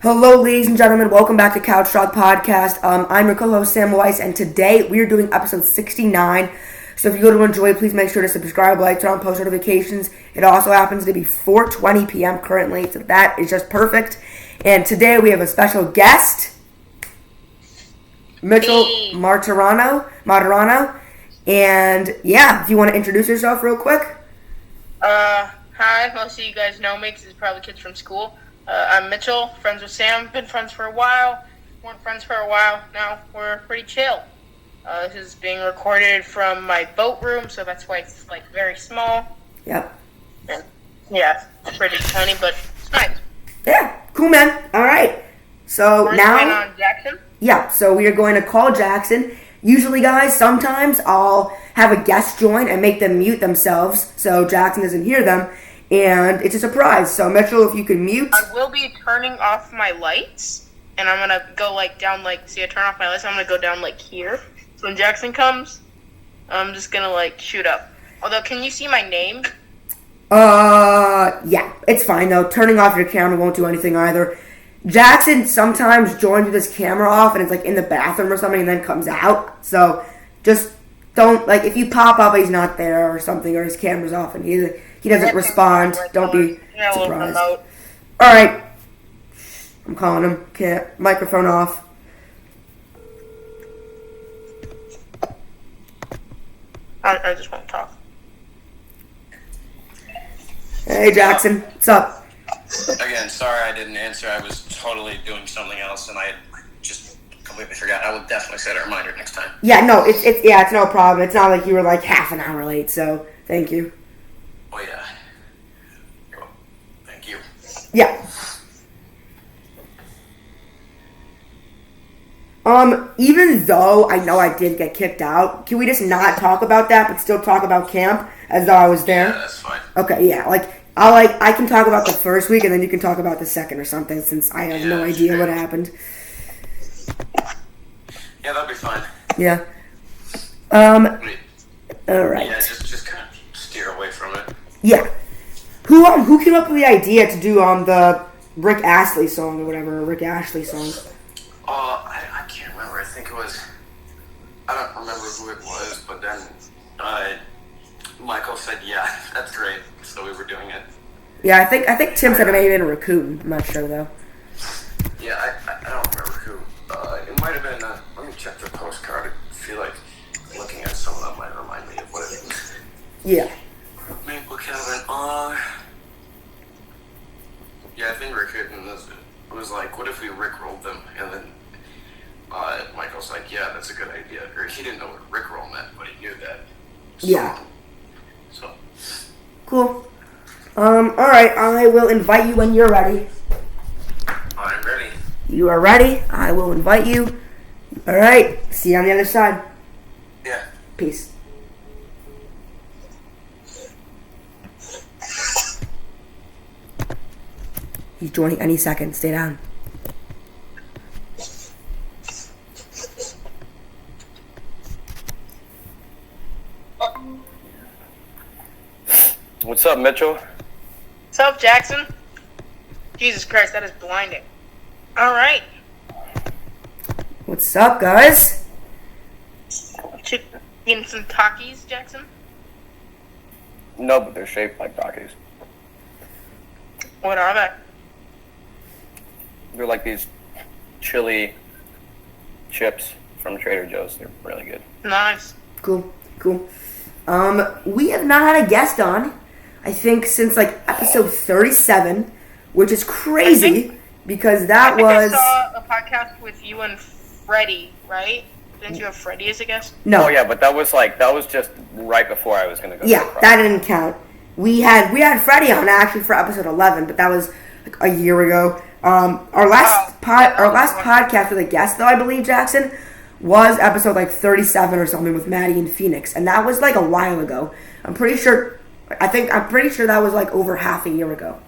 Hello, ladies and gentlemen. Welcome back to Couch Talk Podcast. I'm your co-host, Sam Weiss, and today we are doing episode 69. So if you go to enjoy, please make sure to subscribe, like, turn on post notifications. It also happens to be 4:20 p.m. currently, so that is just perfect. And today we have a special guest, Mitchell Matorano. And yeah, if you want to introduce yourself real quick. Hi, most of you guys know me because it's probably kids from school. I'm Mitchell, friends with Sam, been friends for a while, weren't friends for a while, now we're pretty chill. This is being recorded from my boat room, so that's why it's very small. Yep. And, yeah, it's pretty tiny, but it's nice. Yeah, cool, man. Alright, so We're now... on Jackson? Yeah, so we are going to call Jackson. Usually, guys, sometimes I'll have a guest join and make them mute themselves so Jackson doesn't hear them. And it's a surprise. So, Mitchell, if you could mute. I will be turning off my lights. And I'm going to go, down, see, I turn off my lights. I'm going to go down, here. So when Jackson comes, I'm just going to, shoot up. Although, can you see my name? Yeah. It's fine, though. Turning off your camera won't do anything either. Jackson sometimes joins with his camera off and it's, in the bathroom or something and then comes out. So, just don't, if you pop up, he's not there or something, or his camera's off and he doesn't respond. Don't be surprised. Alright. I'm calling him. Can't. Microphone off. I just won't talk. Hey, Jackson. What's up? Again, sorry I didn't answer. I was totally doing something else and I just completely forgot. I will definitely set a reminder next time. Yeah, no, it's no problem. It's not like you were half an hour late, so thank you. Oh, yeah. Well, thank you. Yeah. Even though I know I did get kicked out, can we just not talk about that, but still talk about camp as though I was there? Yeah, that's fine. Okay, yeah, I can talk about the first week, and then you can talk about the second or something, since I have no idea what happened. Yeah, that'd be fine. Yeah. Alright. Yeah, just kind of steer away from it. Yeah. Who came up with the idea to do the Rick Astley song or whatever, Rick Astley song? I can't remember. I think it was... I don't remember who it was, but then Michael said, yeah, that's great. So we were doing it. Yeah, I think Tim said it may have been a raccoon. I'm not sure, though. Yeah, I don't remember who. It might have been... let me check the postcard. I feel like looking at some of them might remind me of what it is. Yeah. Maple Cabin. Yeah, I think Rick was like, what if we rickrolled them? And then Michael's like, yeah, that's a good idea. Or he didn't know what rickroll meant, but he knew that. Yeah. So. Cool. Alright, I will invite you when you're ready. I'm ready. You are ready? I will invite you. Alright, see you on the other side. Yeah. Peace. He's joining any second. Stay down. What's up, Mitchell? What's up, Jackson? Jesus Christ, that is blinding. Alright. What's up, guys? Getting some Takis, Jackson? No, but they're shaped like Takis. What are they? They're like these chili chips from Trader Joe's. They're really good. Nice. Cool. We have not had a guest on, I think, since episode 37, which is crazy because that was... I saw a podcast with you and Freddie, right? Didn't you have Freddie as a guest? No. Oh yeah, but that was just right before I was gonna go. Yeah, that didn't count. We had Freddie on actually for episode 11, but that was a year ago. Our last podcast with a guest, though, I believe, Jackson, was episode 37 or something with Maddie and Phoenix, and that was a while ago. I'm pretty sure that was over half a year ago.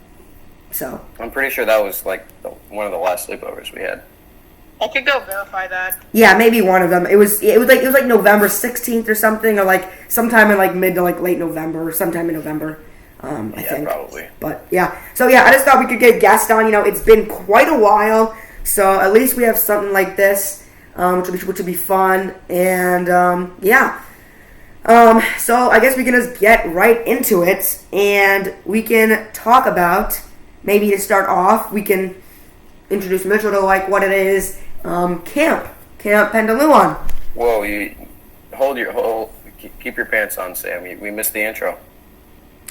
So I'm pretty sure that was one of the last sleepovers we had. I could go verify that. Yeah, maybe one of them. It was November 16th or something, or sometime in mid to late November or sometime in November. I think. Probably. But yeah, so yeah, I just thought we could get guests on. It's been quite a while, so at least we have something like this, which would be fun. And yeah, so I guess we can just get right into it, and we can talk about, maybe to start off, we can introduce Mitchell to like what it is. Camp Pendaluan. Whoa, keep your pants on, Sam. We missed the intro.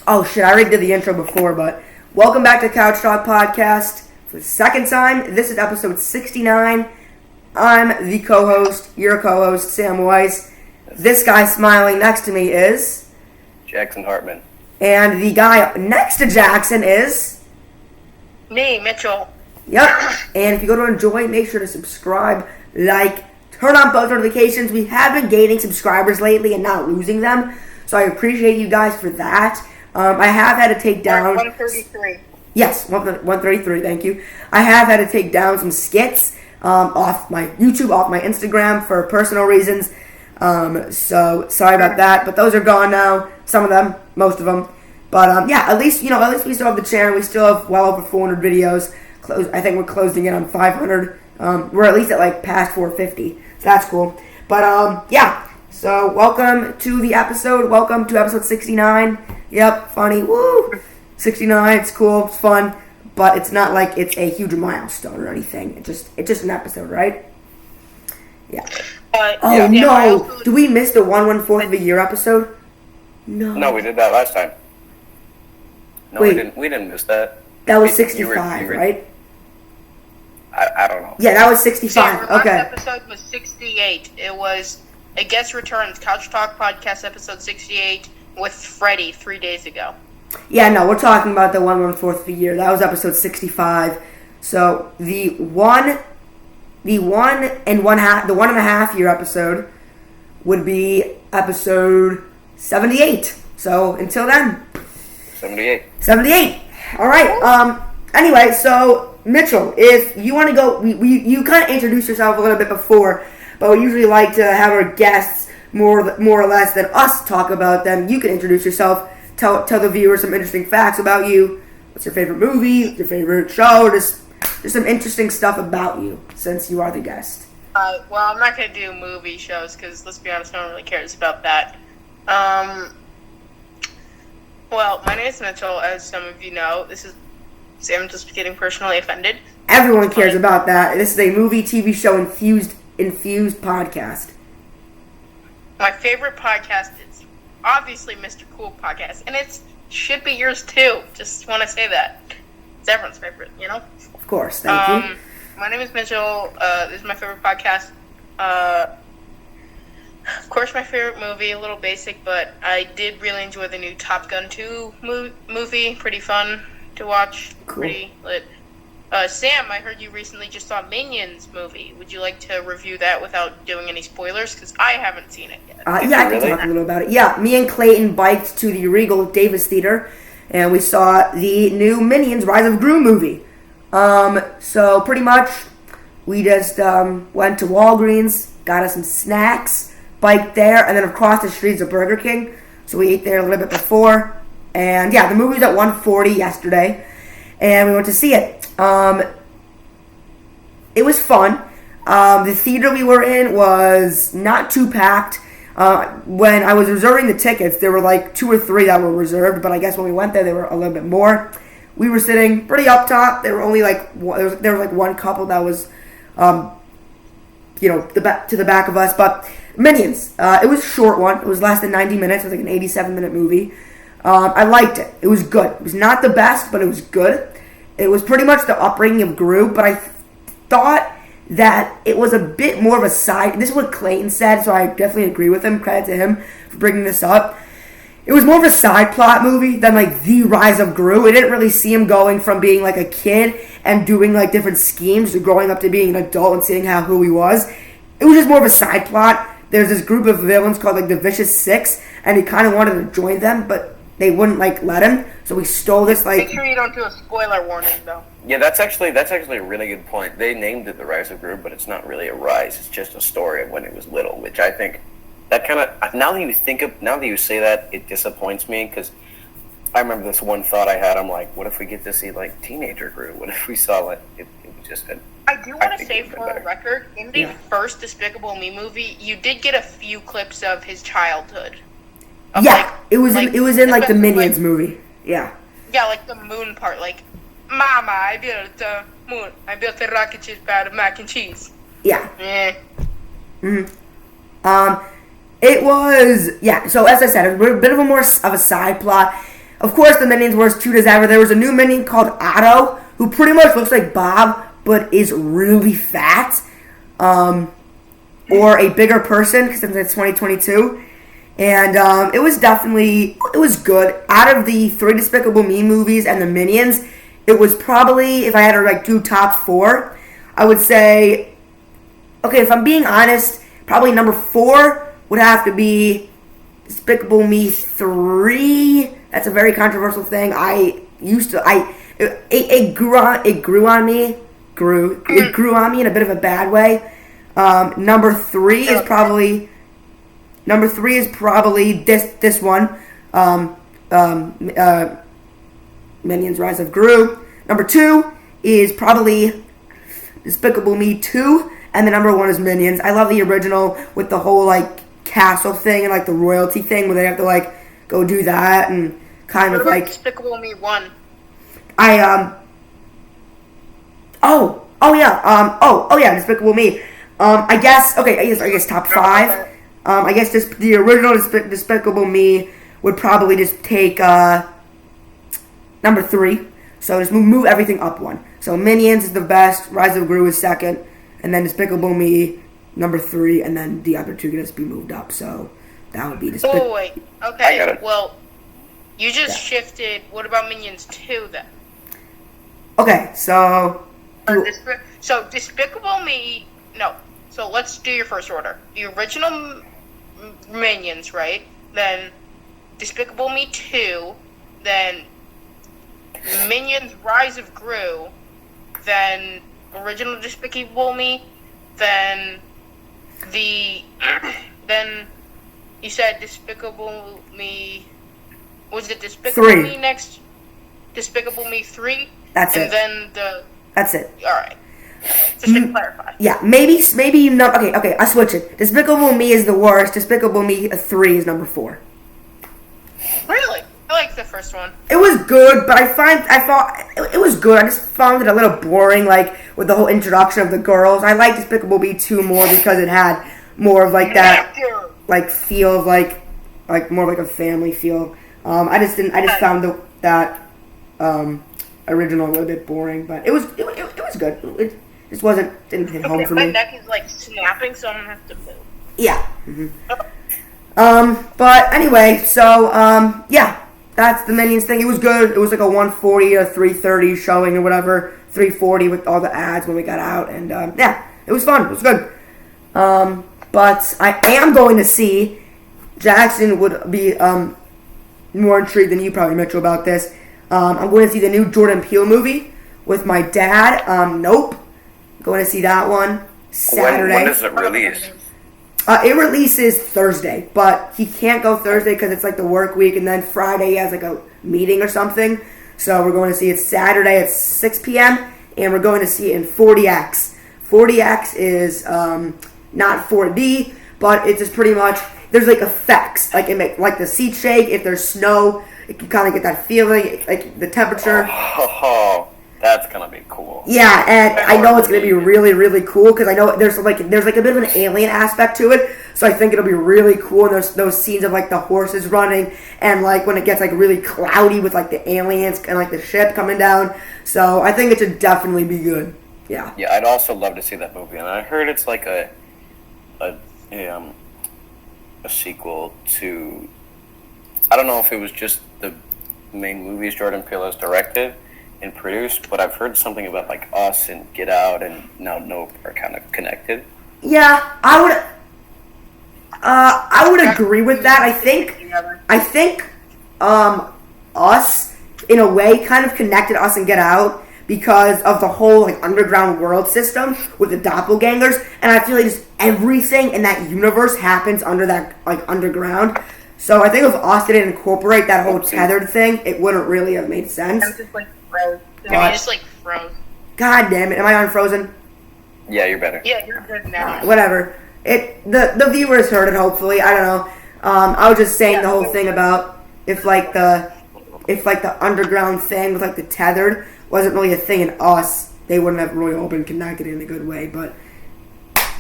Oh shit, I already did the intro before, but welcome back to Couch Talk Podcast for the second time. This is episode 69. I'm the co-host, your co-host, Sam Weiss. This guy smiling next to me is Jackson Hartman. And the guy next to Jackson is me, Mitchell. Yep. And if you go to enjoy, make sure to subscribe, like, turn on post notifications. We have been gaining subscribers lately and not losing them, so I appreciate you guys for that. I have had to take down 133. Yes, 133. Thank you. I have had to take down some skits off my YouTube, off my Instagram for personal reasons. So sorry about that, but those are gone now. Some of them, most of them. But yeah, at least we still have the channel. We still have well over 400 videos. I think we're closing in on 500. We're at least at like past 450. So that's cool. But yeah. So welcome to the episode. Welcome to episode 69. Yep, funny. Woo! 69. It's cool. It's fun. But it's not like it's a huge milestone or anything. It's just an episode, right? Yeah. No! Do we miss the 1/4 of a year episode? No. No, we did that last time. No, Wait. We didn't miss that. That was 65, right? I don't know. Yeah, that was 65. So okay. last episode was 68. It was a guest returns, Couch Talk Podcast episode 68 with Freddie 3 days ago. Yeah, no, we're talking about the 1/4 of a year. That was episode 65. So the 1.5 year episode would be episode 78. So until then, 78. All right. Anyway, so Mitchell, if you want to go, you kind of introduced yourself a little bit before, but we usually like to have our guests more or less than us talk about them. You can introduce yourself, tell the viewers some interesting facts about you. What's your favorite movie? Your favorite show? Or just some interesting stuff about you, since you are the guest. Well, I'm not going to do movie shows because, let's be honest, no one really cares about that. Well, my name is Mitchell, as some of you know. This is Sam just getting personally offended. Everyone cares about that. This is a movie, TV show, infused podcast. My favorite podcast is obviously Mr. Cool Podcast, and it should be yours too. Just want to say that. It's everyone's favorite, you know? Of course, thank you. My name is Mitchell. This is my favorite podcast. Of course, my favorite movie, a little basic, but I did really enjoy the new Top Gun 2 movie. Pretty fun to watch. Cool. Pretty lit. Sam, I heard you recently just saw Minions movie. Would you like to review that without doing any spoilers? Because I haven't seen it yet. Yeah, I can talk a little about it. Yeah, me and Clayton biked to the Regal Davis Theater, and we saw the new Minions Rise of Gru movie. So pretty much, we just went to Walgreens, got us some snacks, biked there, and then across the street's a Burger King. So we ate there a little bit before. And yeah, the movie was at 1:40 yesterday, and we went to see it. It was fun. The theater we were in was not too packed. When I was reserving the tickets, there were like 2 or 3 that were reserved, but I guess when we went there, there were a little bit more. We were sitting pretty up top. There were only there was like one couple that was, to the back of us. But Minions, it was a short one. It was less than 90 minutes. It was like an 87-minute movie. I liked it. It was good. It was not the best, but it was good. It was pretty much the upbringing of Gru, but I thought that it was a bit more of a side. This is what Clayton said, so I definitely agree with him. Credit to him for bringing this up. It was more of a side plot movie than like the rise of Gru. It didn't really see him going from being like a kid and doing like different schemes to growing up to being an adult and seeing who he was. It was just more of a side plot. There's this group of villains called like the Vicious Six, and he kind of wanted to join them, but they wouldn't like let him. So we stole this like. Make sure you don't do a spoiler warning though. Yeah, that's actually a really good point. They named it the Rise of Gru, but it's not really a rise. It's just a story of when he was little, which I think that kind of now that you say that, it disappoints me because I remember this one thought I had. I'm like, what if we get to see like Teenager Gru? What if we saw like it was just a, I do want to say for a record, in the first Despicable Me movie, you did get a few clips of his childhood. Of, it was in like the Minions movie. Yeah. Yeah, like the moon part, like, Mama, I built a moon. I built a rocket ship out of mac and cheese. Yeah. It was, so as I said, it was a bit of more of a side plot. Of course, the Minions were as cute as ever. There was a new Minion called Otto, who pretty much looks like Bob, but is really fat. Or a bigger person, because it's 2022. And it was good. Out of the 3 Despicable Me movies and the Minions, it was probably, if I had to like do top 4, I would say, okay, if I'm being honest, probably number 4 would have to be Despicable Me 3. That's a very controversial thing. It grew on me in a bit of a bad way. Number 3 is probably this one. Minions Rise of Gru. Number 2 is probably Despicable Me 2, and the number 1 is Minions. I love the original with the whole like castle thing and like the royalty thing where they have to like go do that and kind what of about like Despicable Me 1? Despicable Me. I guess top 5. I guess just the original Despicable Me would probably just take number 3. So just move everything up 1. So Minions is the best, Rise of Gru is second, and then Despicable Me number 3, and then the other 2 can just be moved up. So that would be Despicable. Oh wait, okay. Well, you just shifted. What about Minions 2 then? Okay, so Despicable Me. No. So let's do your first order. The original Minions, right? Then Despicable Me 2. Then Minions Rise of Gru. Then original Despicable Me. Then you said Despicable Me. Was it Despicable 3. Me next? Despicable Me 3. That's it. And then That's it. All right. Just to clarify. Yeah, maybe not. Okay, I switch it. Despicable Me is the worst. Despicable Me 3 is number 4. Really? I like the first one. It was good, but I thought it was good. I just found it a little boring, like with the whole introduction of the girls. I like Despicable Me 2 more because it had more of like that, like feel of like more of like a family feel. I just found that original a little bit boring, but it was good. It just didn't hit home for me. My neck is like snapping, so I'm gonna have to move. Yeah. But anyway, so that's the Minions thing. It was good. It was like a 140 or 330 showing or whatever, 340 with all the ads when we got out, and it was fun. It was good. But I am going to see. Jackson would be more intrigued than you probably, Mitchell, about this. I'm going to see the new Jordan Peele movie with my dad. Nope. Going to see that one Saturday. When does it release? It releases Thursday, but he can't go Thursday because it's like the work week, and then Friday he has like a meeting or something. So we're going to see it Saturday at 6 p.m., and we're going to see it in 40X. 40X is not 4D, but it's just pretty much, there's like effects. Like it make like the seat shake, if there's snow, you can kind of get that feeling, like the temperature. Oh, that's gonna be cool. Yeah, and I know it's gonna be really, really cool because I know there's like a bit of an alien aspect to it. So I think it'll be really cool. And there's those scenes of like the horses running and like when it gets like really cloudy with like the aliens and like the ship coming down. So I think it should definitely be good. Yeah. Yeah, I'd also love to see that movie, and I heard it's like a sequel to. I don't know if it was just the main movies Jordan Peele has directed and produced, but I've heard something about like Us and Get Out and now Nope are kind of connected. Yeah, I would agree with that. I think Us in a way kind of connected Us and Get Out because of the whole like underground world system with the doppelgangers, and I feel like just everything in that universe happens under that like underground. So I think if Us didn't incorporate that whole tethered thing, it wouldn't really have made sense. I'm just like froze. I just like froze. God damn it! Am I unfrozen? Yeah, you're better. Yeah, you're good now. Whatever. The viewers heard it. Hopefully, I don't know. I was just saying the whole thing about if the underground thing with like the tethered wasn't really a thing in Us, they wouldn't have really all been connected in a good way. But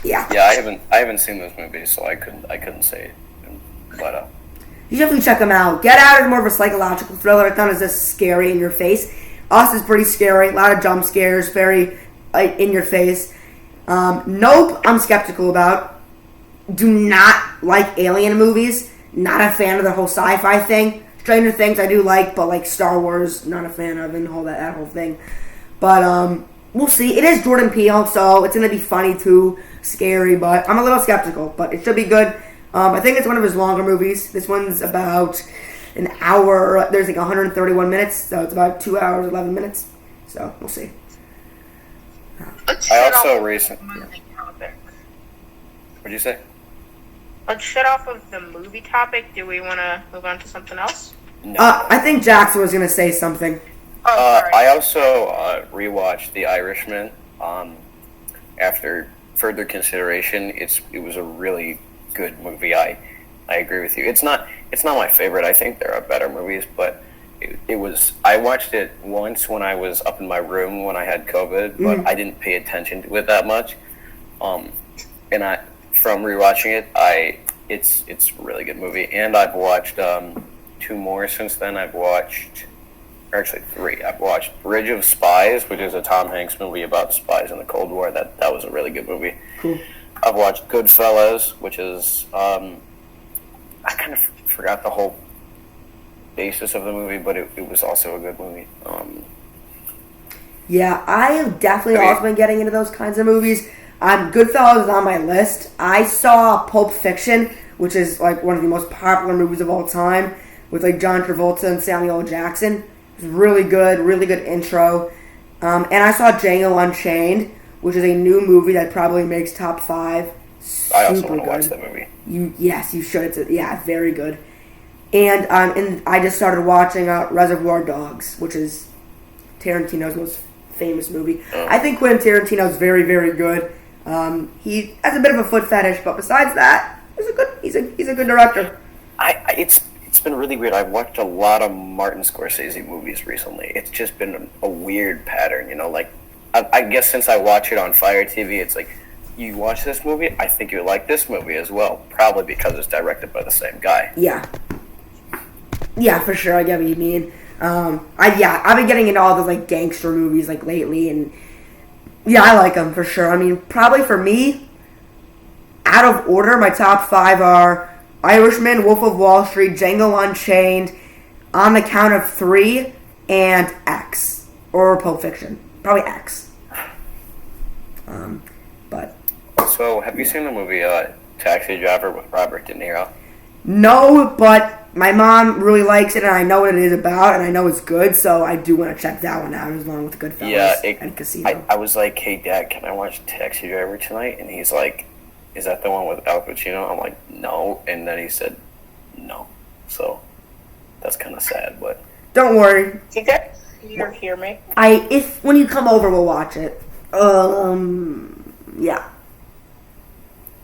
yeah. Yeah, I haven't seen those movies, so I couldn't say it. But you definitely check them out. Get Out is more of a psychological thriller. It's not as scary in your face. Us is pretty scary. A lot of jump scares, very in your face. Nope, I'm skeptical about. Do not like alien movies. Not a fan of the whole sci-fi thing. Stranger Things I do like, but like Star Wars, not a fan of, and all that whole thing. But we'll see. It is Jordan Peele, so it's gonna be funny too, scary. But I'm a little skeptical, but it should be good. I think it's one of his longer movies. This one's about an hour. There's like 131 minutes, so it's about 2 hours 11 minutes. So we'll see. I also recently. What'd you say? Let's shut off of the movie topic. Do we want to move on to something else? No. I think Jackson was gonna say something. Oh, sorry. I also rewatched The Irishman. After further consideration, it was a really good movie. I agree with you. It's not my favorite. I think there are better movies, but it was. I watched it once when I was up in my room when I had COVID, but I didn't pay attention to it that much. And from rewatching it, it's a really good movie. And I've watched 2 more since then. Actually 3. I've watched Bridge of Spies, which is a Tom Hanks movie about spies in the Cold War. That was a really good movie. Cool. I've watched Goodfellas, which is I kind of forgot the whole basis of the movie, but it was also a good movie. Yeah, I have definitely also been getting into those kinds of movies. Goodfellas is on my list. I saw Pulp Fiction, which is like one of the most popular movies of all time, with like John Travolta and Samuel L. Jackson. It's really good intro. And I saw Django Unchained, which is a new movie that probably makes top 5. I also want to watch that movie. Yes, you should. It's very good. And I just started watching Reservoir Dogs, which is Tarantino's most famous movie. I think Quentin Tarantino's very, very good. He has a bit of a foot fetish, but besides that, he's a good director. It's been really weird. I've watched a lot of Martin Scorsese movies recently. It's just been a weird pattern, like I guess since I watch it on Fire TV, it's like, you watch this movie, I think you like this movie as well, probably because it's directed by the same guy. Yeah, for sure. I get what you mean. I've been getting into all those like gangster movies like lately, and yeah, I like them for sure. I mean, probably for me, out of order, my top 5 are Irishman, Wolf of Wall Street, Django Unchained, On the Count of 3, and X, or Pulp Fiction. Probably X. But so, have you seen the movie Taxi Driver with Robert De Niro? No, but my mom really likes it, and I know what it is about, and I know it's good, so I do want to check that one out, along with Goodfellas and Casino. I was like, hey, Dad, can I watch Taxi Driver tonight? And he's like, is that the one with Al Pacino? I'm like, no. And then he said, no. So, that's kind of sad, but... Don't worry. You guys hear me? When you come over, we'll watch it. Yeah.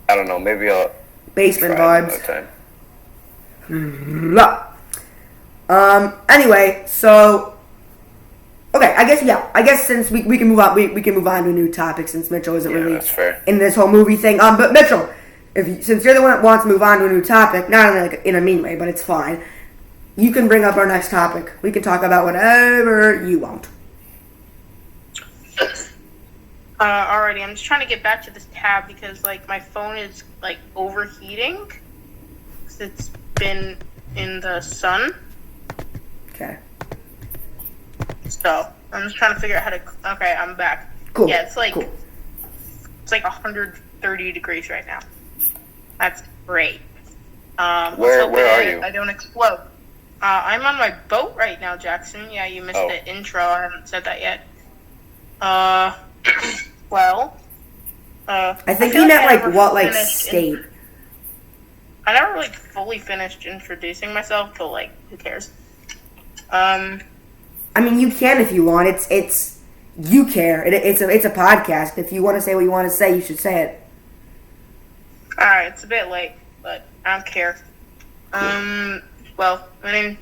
I don't know, maybe I'll... Basement vibes. Time. Anyway, so... Okay, I guess since we can move on, we can move on to a new topic since Mitchell isn't really that's fair. in this whole movie thing. But Mitchell, since you're the one that wants to move on to a new topic, not in a mean way, but it's fine. You can bring up our next topic. We can talk about whatever you want. Alrighty, I'm just trying to get back to this tab because like my phone is like overheating. 'Cause it's been in the sun. Okay. So I'm just trying to figure out how to. Okay, I'm back. Cool. Yeah, it's like cool. It's like 130 degrees right now. That's great. Where are you? I don't explode. I'm on my boat right now, Jackson. Yeah, you missed the intro. I haven't said that yet. Well. I think he meant like what, like state. I never really fully finished introducing myself, but like, who cares? I mean, you can if you want. It's you care. It's a podcast. If you want to say what you want to say, you should say it. Alright, it's a bit late, but I don't care. Well, my name's...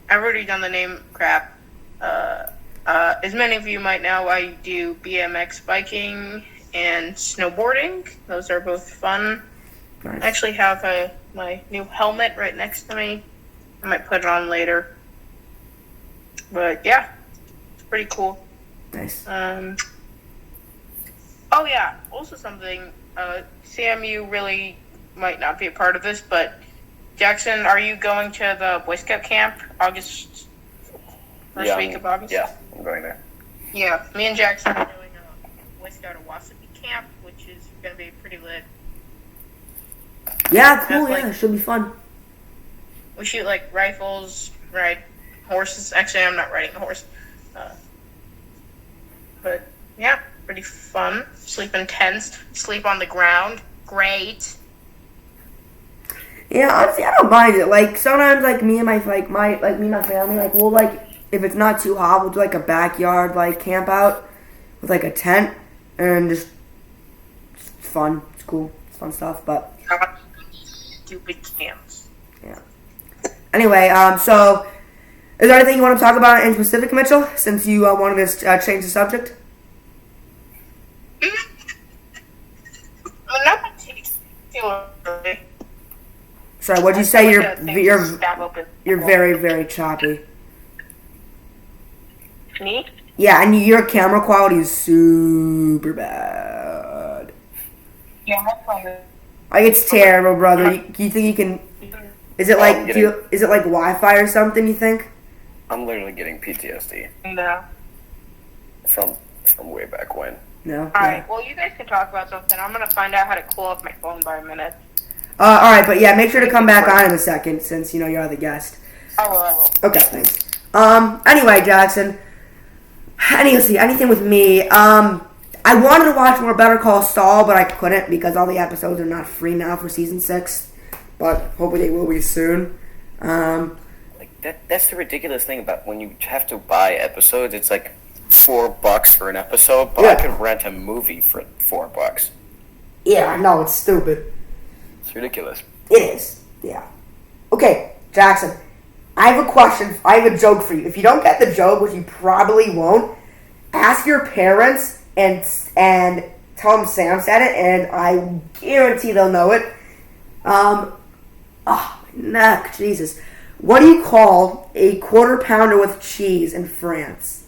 I've already done the name crap. As many of you might know, I do BMX biking and snowboarding. Those are both fun. Nice. I actually have my new helmet right next to me. I might put it on later. But yeah, it's pretty cool. Nice. Oh yeah, also something... Sam, you really might not be a part of this, but Jackson, are you going to the Boy Scout camp August first week of August? Yeah, I'm going there. Yeah, me and Jackson are doing a Boy Scout Owassabee camp, which is going to be pretty lit. Yeah, cool. Yeah, it should be fun. We shoot like rifles, ride horses. Actually, I'm not riding a horse, but yeah. Pretty fun. Sleep in tents. Sleep on the ground. Great. Yeah, honestly, I don't mind it. Like sometimes, like me and my family, like we'll like if it's not too hot, we'll do like a backyard like camp out with like a tent and just it's fun. It's cool. It's fun stuff. But Stupid camps. Yeah. Anyway, so is there anything you want to talk about in specific, Mitchell? Since you wanted to change the subject. Not particularly. Sorry, what'd you say? You're very, very choppy. Me? Yeah, and your camera quality is super bad. Yeah, that's fine. Like it's terrible, brother. You think you can? Is it like is it like Wi-Fi or something? You think? I'm literally getting PTSD. No. From way back when. No. Alright, well, you guys can talk about something. I'm going to find out how to cool off my phone by a minute. Alright, but yeah, make sure to come back on in a second since, you're the guest. I will. Okay, thanks. Anyway, Jackson. Anything with me. I wanted to watch more Better Call Saul, but I couldn't because all the episodes are not free now for season 6. But hopefully they will be soon. That's the ridiculous thing about when you have to buy episodes. It's like $4 for an episode, but yeah. I could rent a movie for $4. Yeah, I know, it's stupid. It's ridiculous. It is, yeah. Okay, Jackson, I have a question. I have a joke for you. If you don't get the joke, which you probably won't, ask your parents and tell them Sam said it, and I guarantee they'll know it. My neck, Jesus. What do you call a quarter pounder with cheese in France?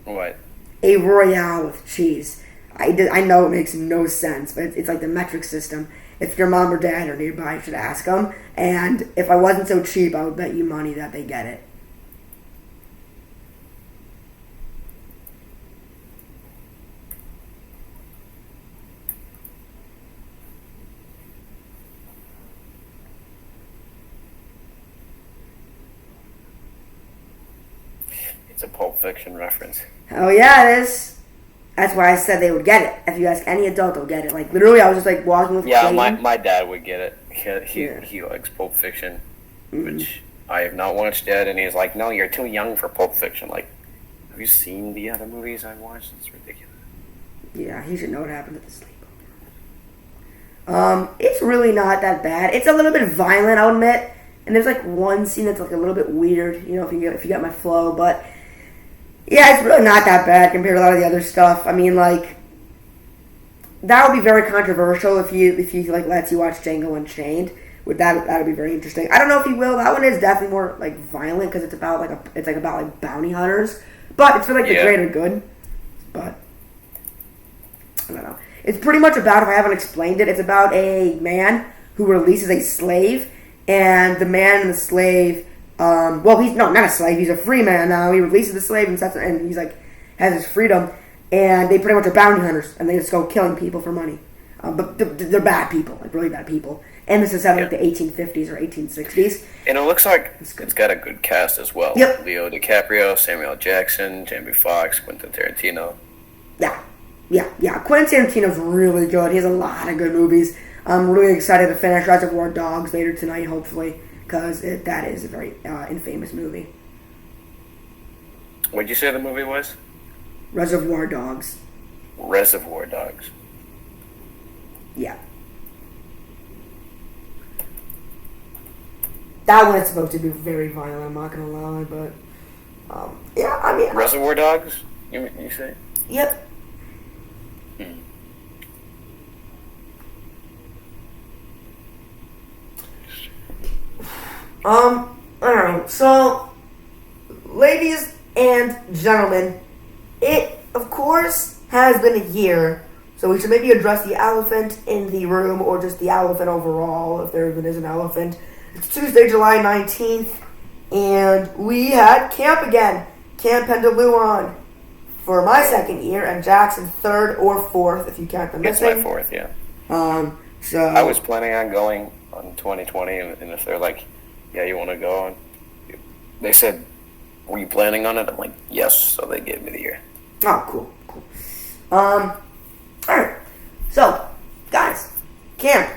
What? A Royale with cheese. I know it makes no sense, but it's like the metric system. If your mom or dad are nearby, you should ask them. And if I wasn't so cheap, I would bet you money that they get it. It's a Pulp Fiction reference. Oh yeah, it is. That's why I said they would get it. If you ask any adult, they'll get it. Like literally, I was just like walking with. Yeah, my dad would get it. He likes Pulp Fiction, which I have not watched yet, and he's like, "No, you're too young for Pulp Fiction." Like, have you seen the other movies I watched? It's ridiculous. Yeah, he should know what happened at the sleepover. It's really not that bad. It's a little bit violent, I'll admit, and there's like one scene that's like a little bit weird. If you get my flow, but. Yeah, it's really not that bad compared to a lot of the other stuff. I mean, like, that would be very controversial if he like lets you watch Django Unchained. That would be very interesting. I don't know if he will. That one is definitely more like violent because it's about about bounty hunters, but it's for like the greater good. But I don't know. It's pretty much about, if I haven't explained it, it's about a man who releases a slave, and the man and the slave. He's not a slave. He's a free man now. He releases the slave and he's like has his freedom. And they pretty much are bounty hunters, and they just go killing people for money. But they're bad people, like really bad people. And this is set in like the 1850s or 1860s. And it looks like it's got a good cast as well. Yep. Leo DiCaprio, Samuel Jackson, Jamie Foxx, Quentin Tarantino. Yeah. Quentin Tarantino's really good. He has a lot of good movies. I'm really excited to finish Reservoir Dogs later tonight, hopefully, because that is a very infamous movie. What'd you say the movie was? Reservoir Dogs. Reservoir Dogs. Yeah. That one is supposed to be very violent, I'm not going to lie, but... yeah, I mean... Reservoir Dogs, you say? Yep. Alright, so... Ladies and gentlemen, it, of course, has been a year, so we should maybe address the elephant in the room, or just the elephant overall, if there even is an elephant. It's Tuesday, July 19th, and we had camp again. Camp Pendlebuon for my second year, and Jackson third or fourth, if you count the missing. It's my fourth, yeah. So I was planning on going on 2020, and if they're like, yeah, you want to go on? They said, were you planning on it? I'm like, yes, so they gave me the year. Oh, cool. Alright. So, guys, camp.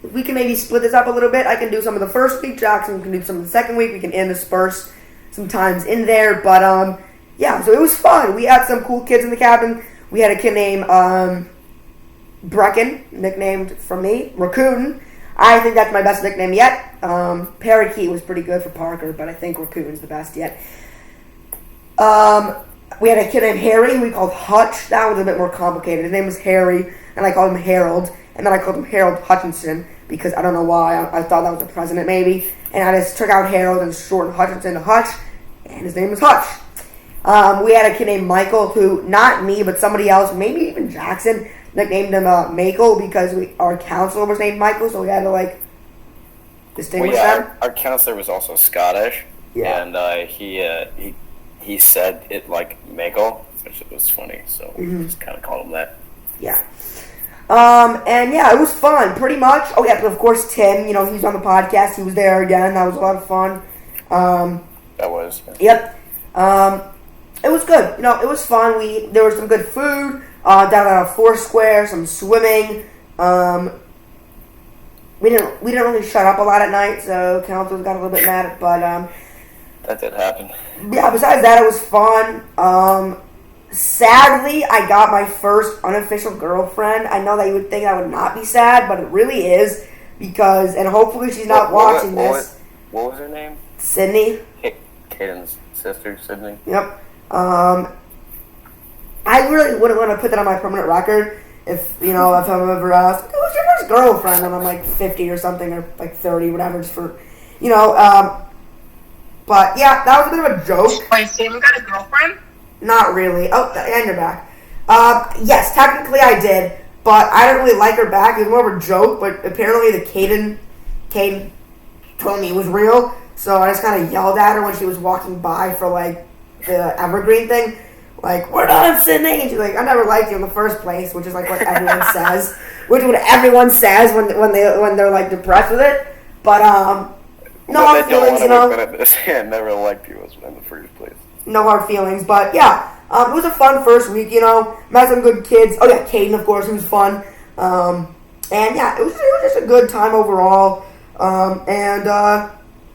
If we can maybe split this up a little bit, I can do some of the first week, Jackson can do some of the second week, we can intersperse some times in there, but, yeah, so it was fun. We had some cool kids in the cabin. We had a kid named, Brecken, nicknamed from me, Raccoon. I think that's my best nickname yet. Parakeet was pretty good for Parker, but I think Raccoon's the best yet. We had a kid named Harry who we called Hutch. That was a bit more complicated. His name was Harry, and I called him Harold. And then I called him Harold Hutchinson because I don't know why. I thought that was the president maybe. And I just took out Harold and shortened Hutchinson to Hutch. And his name was Hutch. We had a kid named Michael who, not me, but somebody else, maybe even Jackson, nicknamed him Michael because our counselor was named Michael. So we had to, distinguish them. Our counselor was also Scottish. Yeah. And he said it like Michael, which was funny. So we just kind of called him that. Yeah. And yeah, it was fun, pretty much. Oh yeah, but of course Tim, he was on the podcast, he was there again, that was a lot of fun. That was. Yep. It was good, it was fun. There was some good food, down at Foursquare, some swimming, we didn't really shut up a lot at night, so counselors got a little bit mad, but, that did happen. Yeah, besides that, it was fun. Sadly, I got my first unofficial girlfriend. I know that you would think that would not be sad, but it really is, because, and hopefully she's not watching this. What was her name? Sydney. Caden's sister, Sydney. Yep. I really wouldn't want to put that on my permanent record if I'm ever asked, who's your first girlfriend? And I'm like 50 or something, or like 30, whatever, just for, but yeah, that was a bit of a joke. Wait, Sam got a girlfriend? Not really. Oh, and you're back. Yes, technically I did, but I didn't really like her back. It was more of a joke, but apparently the Caden told me it was real, so I just kind of yelled at her when she was walking by for, the Evergreen thing. Like, we're done, Sydney! And she's like, I never liked you in the first place, which is, what everyone says. Which is what everyone says when they're, depressed with it. But, no hard feelings, I never liked you in the first place. No hard feelings, but yeah, it was a fun first week, met some good kids. Oh yeah, Caden, of course, he was fun. And yeah, it was just a good time overall.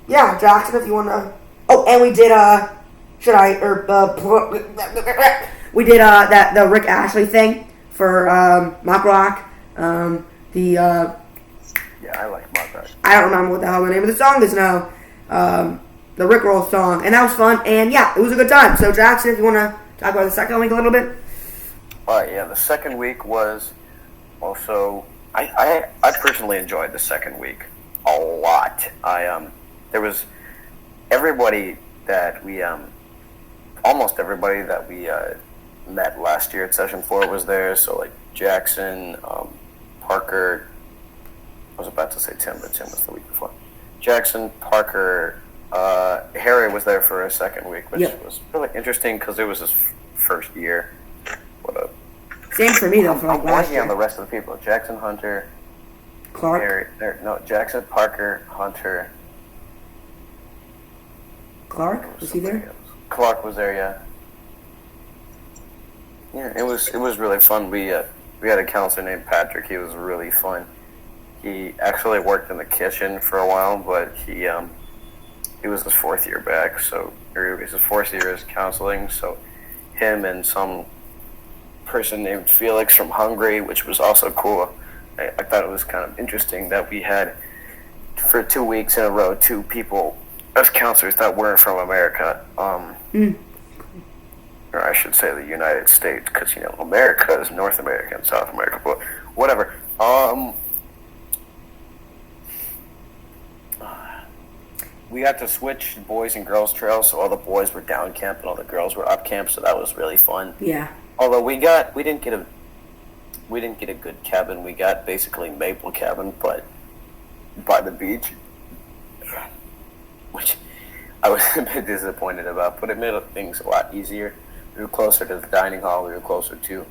Yeah, Jackson, if you want to. Oh, and we did we did the Rick Ashley thing for Mock Rock. Yeah, I like Mock Rock. I don't remember what the hell the name of the song is now. The Rickroll song, and that was fun, and yeah, it was a good time. So Jackson, if you want to talk about the second week a little bit. Alright, yeah, the second week was also, I personally enjoyed the second week a lot. There was everybody that we, almost everybody that we met last year at Session 4 was there, so Jackson, Parker, I was about to say Tim, but Tim was the week before. Jackson, Parker, Harry was there for a second week, which was really interesting because it was his first year. Same for me though. For I'm blanking on the rest of the people. Jackson, Hunter, Clark. Harry, Jackson, Parker, Hunter. Clark, was he there? Clark was there, yeah. Yeah, it was really fun. We had a counselor named Patrick. He was really fun. He actually worked in the kitchen for a while, but he was his fourth year back, or his fourth year is counseling, so him and some person named Felix from Hungary, which was also cool. I thought it was kind of interesting that we had, for 2 weeks in a row, 2 people as counselors that weren't from America. Or I should say the United States, because, America is North America and South America, but whatever. We had to switch boys and girls trails, so all the boys were down camp and all the girls were up camp, so that was really fun. Yeah. Although we didn't get a good cabin. We got basically maple cabin, but by the beach, which I was a bit disappointed about, but it made things a lot easier. We were closer to the dining hall. We were closer to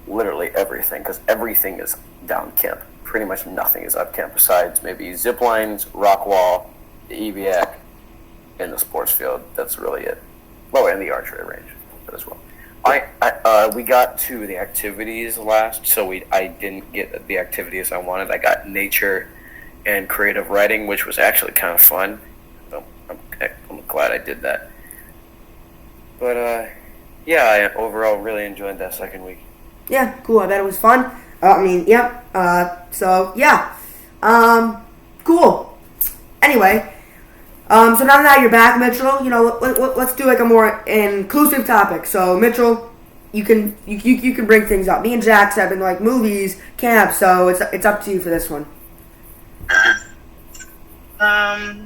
literally everything, because everything is down camp. Pretty much nothing is up camp besides maybe zip lines, rock wall, the EVAC, and the sports field. That's really it. Oh, and the archery range as well. We got to the activities last, so I didn't get the activities I wanted. I got nature and creative writing, which was actually kind of fun. So I'm glad I did that. But yeah, I overall really enjoyed that second week. Yeah, cool. I bet it was fun. So yeah, cool. Anyway, so now that you're back, Mitchell, let's do like a more inclusive topic. So Mitchell, you can bring things up. Me and Jax have been like movies, camp, so it's up to you for this one.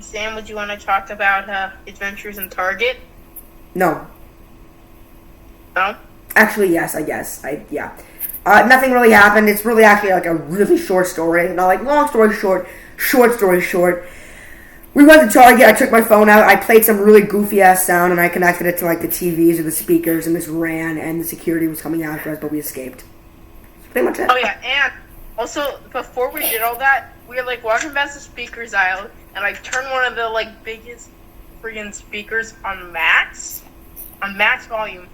Sam, would you want to talk about Adventures in Target? No. No? Actually, yes, I guess. Yeah. Nothing really happened. It's really actually like a really short story. Not like long story short, short story short. We went to Target, I took my phone out, I played some really goofy-ass sound, and I connected it to, like, the TVs or the speakers, and this ran, and the security was coming after us, but we escaped. That's pretty much it. Oh, yeah, and also, before we did all that, we were, like, walking past the speakers aisle, and I turned one of the, like, biggest friggin' speakers on max volume,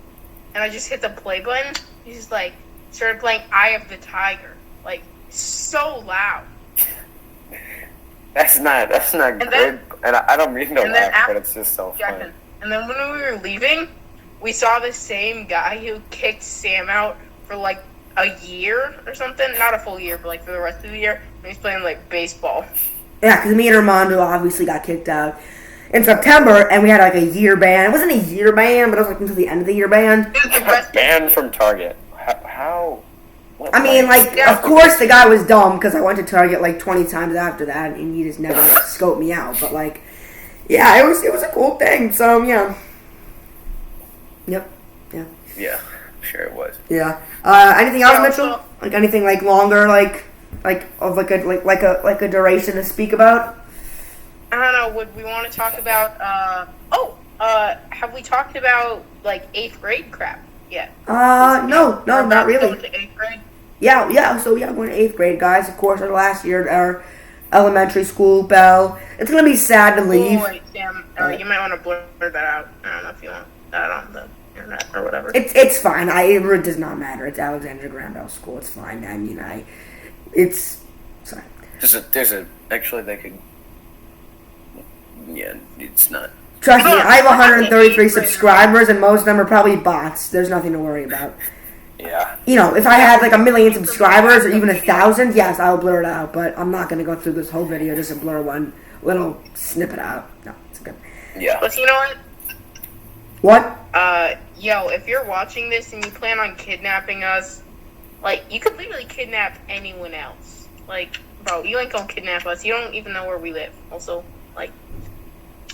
and I just hit the play button. He just, like, started playing Eye of the Tiger. Like, so loud. That's not good, and I don't mean to laugh, but it's just so funny. And then when we were leaving, we saw the same guy who kicked Sam out for like a year or something. Not a full year, but like for the rest of the year. And he's playing like baseball. Yeah, because me and Armando obviously got kicked out in September, and we had like a year ban. It wasn't a year ban, but it was like until the end of the year ban. Banned from Target. How? I mean, like, of course the guy was dumb, because I went to Target, like, 20 times after that, and he just never scoped me out, but, like, yeah, it was a cool thing, so, yeah. Yep, yeah. Yeah, sure it was. Yeah. Anything else, Mitchell? Like, anything, like, longer, like, of, like a duration to speak about? I don't know, would we want to talk about, have we talked about, like, 8th grade crap yet? No, not really. Going to 8th grade? Yeah, so yeah, we're in 8th grade, guys. Of course, our last year at our elementary school bell. It's going to be sad to leave. Oh, wait, Sam, you might want to blur that out. I don't know if you want that on the internet or whatever. It's fine. It does not matter. It's Alexandra Graham Bell School. It's fine. I mean, it's fine. Actually, they could, yeah, it's not. Trust me, I have 133 subscribers, and most of them are probably bots. There's nothing to worry about. Yeah. If I had like 1 million subscribers or even 1,000, yes, I'll blur it out. But I'm not gonna go through this whole video just to blur one little snippet out. No, it's good. Yeah. But you know what? What? If you're watching this and you plan on kidnapping us, like, you could literally kidnap anyone else. Like, bro, you ain't gonna kidnap us. You don't even know where we live. Also, like,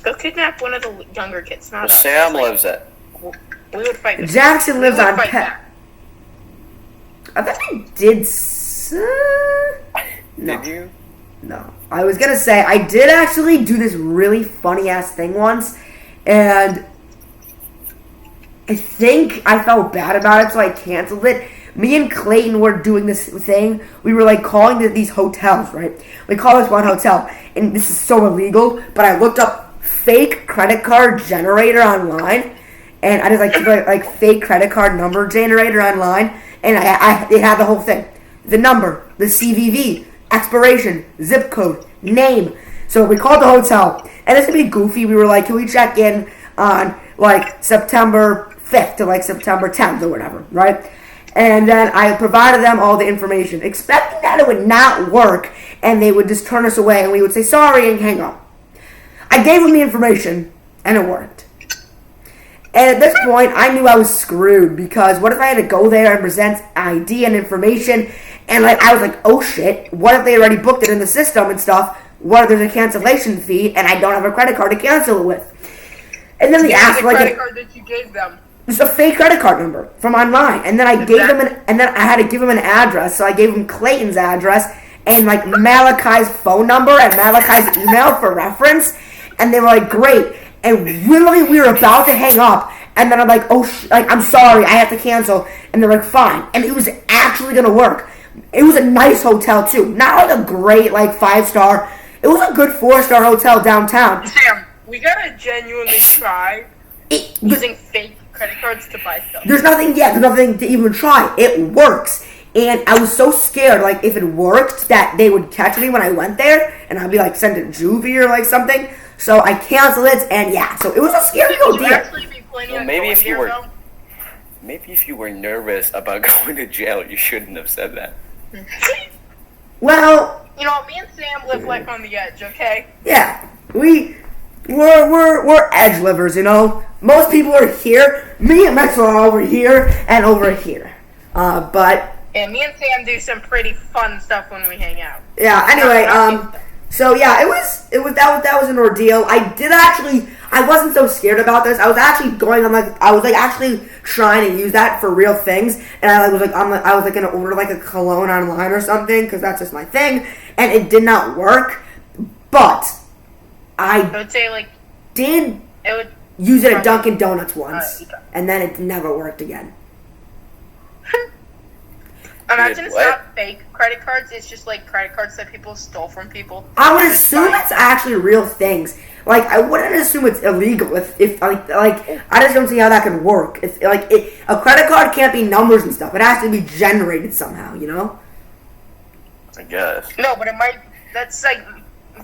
go kidnap one of the younger kids. Not us. Sam lives at. We would fight back. Jackson lives on Pet. I bet I did. No. Did you? No. I was gonna say, I did actually do this really funny ass thing once, and I think I felt bad about it, so I canceled it. Me and Clayton were doing this thing. We were like calling these hotels, right? We call this one hotel, and this is so illegal, but I looked up fake credit card generator online, and I just like fake credit card number generator online, and it had the whole thing. The number, the CVV, expiration, zip code, name. So we called the hotel, and this would be goofy. We were like, can we check in on like September 5th to like September 10th or whatever, right? And then I provided them all the information, expecting that it would not work, and they would just turn us away, and we would say sorry and hang up. I gave them the information, and it worked. And at this point, I knew I was screwed, because what if I had to go there and present ID and information, and like I was like, oh shit, what if they already booked it in the system and stuff? What if there's a cancellation fee, and I don't have a credit card to cancel it with? And then they asked for like credit card that you gave them. It's a fake credit card number from online, and then I gave them and then I had to give them an address, so I gave them Clayton's address and like Malachi's phone number and Malachi's email for reference, and they were like, great. And literally, we were about to hang up, and then I'm like, I'm sorry, I have to cancel, and they're like, fine, and it was actually gonna work. It was a nice hotel too, not like a great like 5-star. It was a good 4-star hotel downtown. Sam, we gotta genuinely try using fake credit cards to buy stuff. There's nothing to even try. It works. And I was so scared, like, if it worked, that they would catch me when I went there, and I'd be, like, sent to juvie or, like, something. So I canceled it, and yeah, so it was a scary idea. Maybe if you were nervous about going to jail, you shouldn't have said that. Well, you know, me and Sam live life on the edge, okay? Yeah, we're edge livers, you know. Most people are here. Me and Max are over here and over here. But yeah, me and Sam do some pretty fun stuff when we hang out. Yeah. Anyway, so yeah, that was an ordeal. I wasn't so scared about this. I was actually actually trying to use that for real things, and I was gonna order like a cologne online or something because that's just my thing, and it did not work. But I would say like did use it at Dunkin' Donuts once, and then it never worked again. Imagine it's not fake credit cards, it's just like credit cards that people stole from people. I would assume it's actually real things. Like, I wouldn't assume it's illegal if I just don't see how that can work. If a credit card can't be numbers and stuff. It has to be generated somehow, you know? I guess. No, but it might, that's like,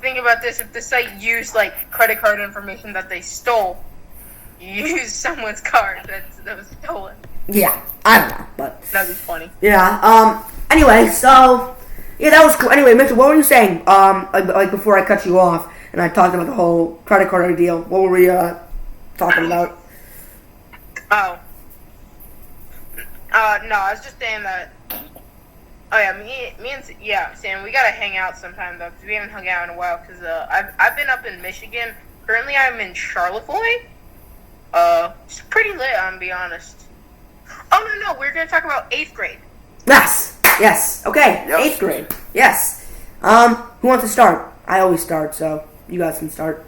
think about this, if the site used like credit card information that they stole, you use someone's card that was stolen. Yeah, I don't know, but that'd be funny. Yeah. Anyway, so yeah, that was cool. Anyway, Mitchell, what were you saying? Like before I cut you off, and I talked about the whole credit card deal. What were we talking about? Oh. No, I was just saying that. Oh yeah, me and Sam, we gotta hang out sometime though, because we haven't hung out in a while. Because I've been up in Michigan. Currently, I'm in Charlevoix. It's pretty lit, I'm gonna be honest. Oh, no, we're going to talk about 8th grade. Yes, okay, yep. 8th grade, yes. Who wants to start? I always start, so you guys can start.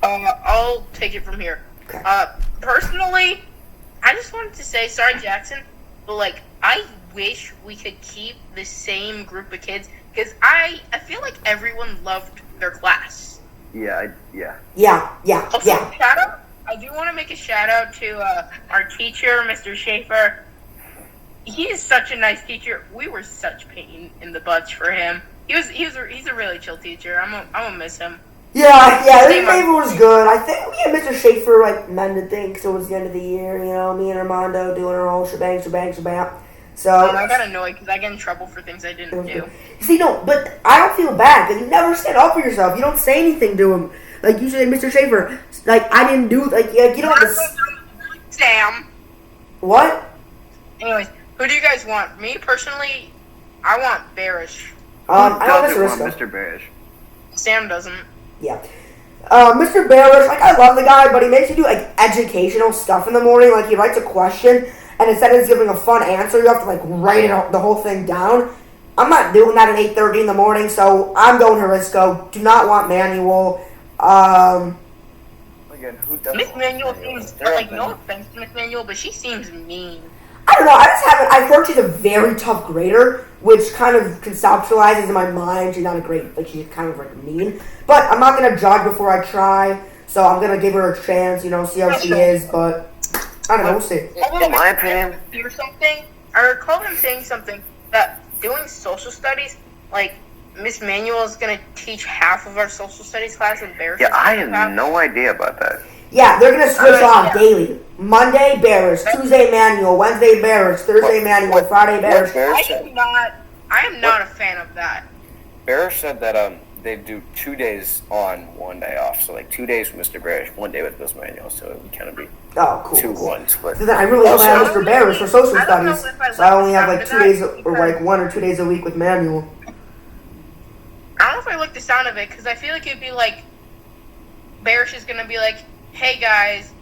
I'll take it from here. Okay. Personally, I just wanted to say, sorry, Jackson, but, like, I wish we could keep the same group of kids, because I feel like everyone loved their class. Yeah. Also, shout out. I do want to make a shout out to our teacher, Mr. Schaefer. He is such a nice teacher. We were such pain in the butts for him. He's a really chill teacher. I'm gonna miss him. Yeah. This paper was good. I think me and Mr. Schaefer mended things towards the end of the year. You know, me and Armando doing our whole shebang. So I got annoyed because I get in trouble for things I didn't do. See, no, but I don't feel bad because you never stand up for yourself. You don't say anything to him. Like, you say, Mr. Schaefer, like, I didn't do, like, you don't have to... Sam. What? Anyways, who do you guys want? Me, personally, I want Barish. I want Mr. Barish. Sam doesn't. Yeah. Mr. Barish, like, I love the guy, but he makes you do, like, educational stuff in the morning. Like, he writes a question, and instead of just giving a fun answer, you have to, like, write the whole thing down. I'm not doing that at 8:30 in the morning, so I'm going Harisco. Do not want Manuel. Again, who doesn't? Miss Manuel seems, like, no offense to Miss Manuel, but she seems mean. I don't know, I've heard she's a very tough grader, which kind of conceptualizes in my mind she's not a great, like, she's kind of, like, mean. But I'm not going to judge before I try, so I'm going to give her a chance, you know, see how she is, but I don't know, we'll see. In my opinion... I recall him saying something, that doing social studies like, Miss Manuel is going to teach half of our social studies class and Bears. Yeah, I have no idea about that. Yeah, they're going to switch off daily. Monday, Bears. Tuesday, Manual. Wednesday, Bears. Thursday, Manual. Friday, Bears. I am not a fan of that. Bears said that they do 2 days on, 1 day off. So, like, 2 days with Mr. Bearish, 1 day with Miss Manuel. So it would kind of be cool. 2-1 split. So then I really only have Mr. Bearish for social studies. So I only have like 2 days, or like 1 or 2 days a week with Manual. I don't know if I like the sound of it, because I feel like it'd be like, Bearish is going to be like, hey guys,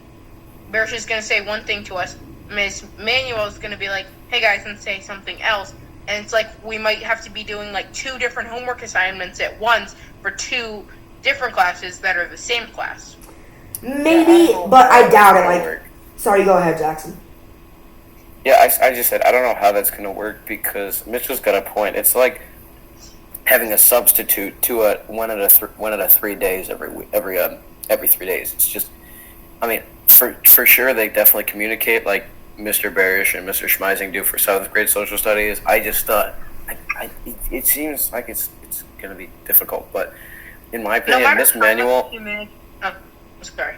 Bearish is going to say one thing to us. Miss Manuel is going to be like, hey guys, and say something else. And it's like we might have to be doing like 2 different homework assignments at once for 2 different classes that are the same class. Maybe, but I doubt it. Like, sorry, go ahead, Jackson. Yeah, I just said I don't know how that's going to work because Mitchell's got a point. It's like having a substitute to one out of 3 days every 3 days. It's just, I mean, for sure they definitely communicate like Mr. Barish and Mr. Schmeising do for 7th grade social studies. I just thought it seems like it's going to be difficult, but in my opinion, Miss Manuel. Sorry.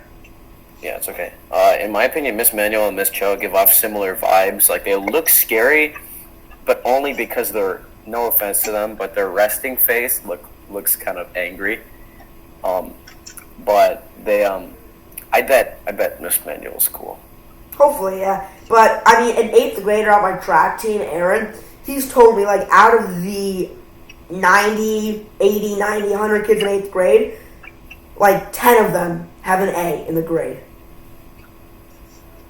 Yeah, it's okay. In my opinion, Miss Manuel and Miss Cho give off similar vibes. Like they look scary, but only because they're, no offense to them, but their resting face looks kind of angry. But they I bet Miss Manuel's cool. Hopefully, yeah. But I mean, an 8th grader on my track team, Aaron, he's told me like out of the 90, 80, 90, 100 kids in 8th grade, like 10 of them have an A in the grade.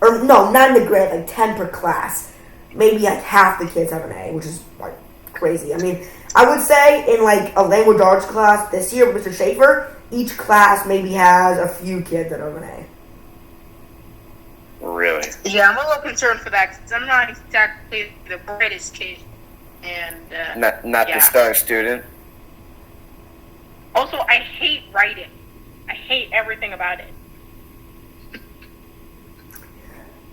Or no, not in the grade, like 10 per class. Maybe like half the kids have an A, which is like crazy. I mean, I would say in like a language arts class this year with Mr. Schaefer, each class maybe has a few kids that have an A. Really? Yeah, I'm a little concerned for that because I'm not exactly the brightest kid. And not the star student. Also, I hate writing. I hate everything about it.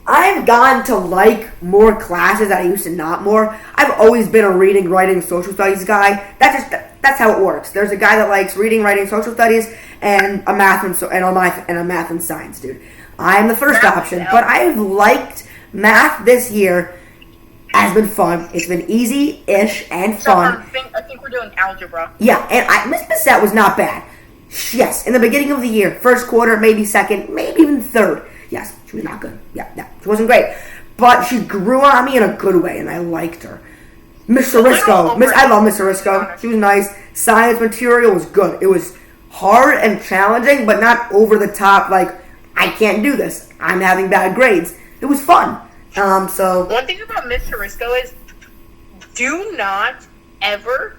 I've gotten to like more classes that I used to not more. I've always been a reading, writing, social studies guy. That's how it works. There's a guy that likes reading, writing, social studies, and a math and science dude. I'm the first option, but I've liked math this year. Has been fun. It's been easy-ish and fun. I think we're doing algebra. Yeah, and Miss Bissette was not bad. Yes, in the beginning of the year, first quarter, maybe second, maybe even third. Yes, she was not good. Yeah, she wasn't great. But she grew on me in a good way, and I liked her. Miss Risco. I love Miss Risco. She was nice. Science material was good. It was hard and challenging, but not over the top, like, I can't do this. I'm having bad grades. It was fun. So one thing about Miss Risco is do not ever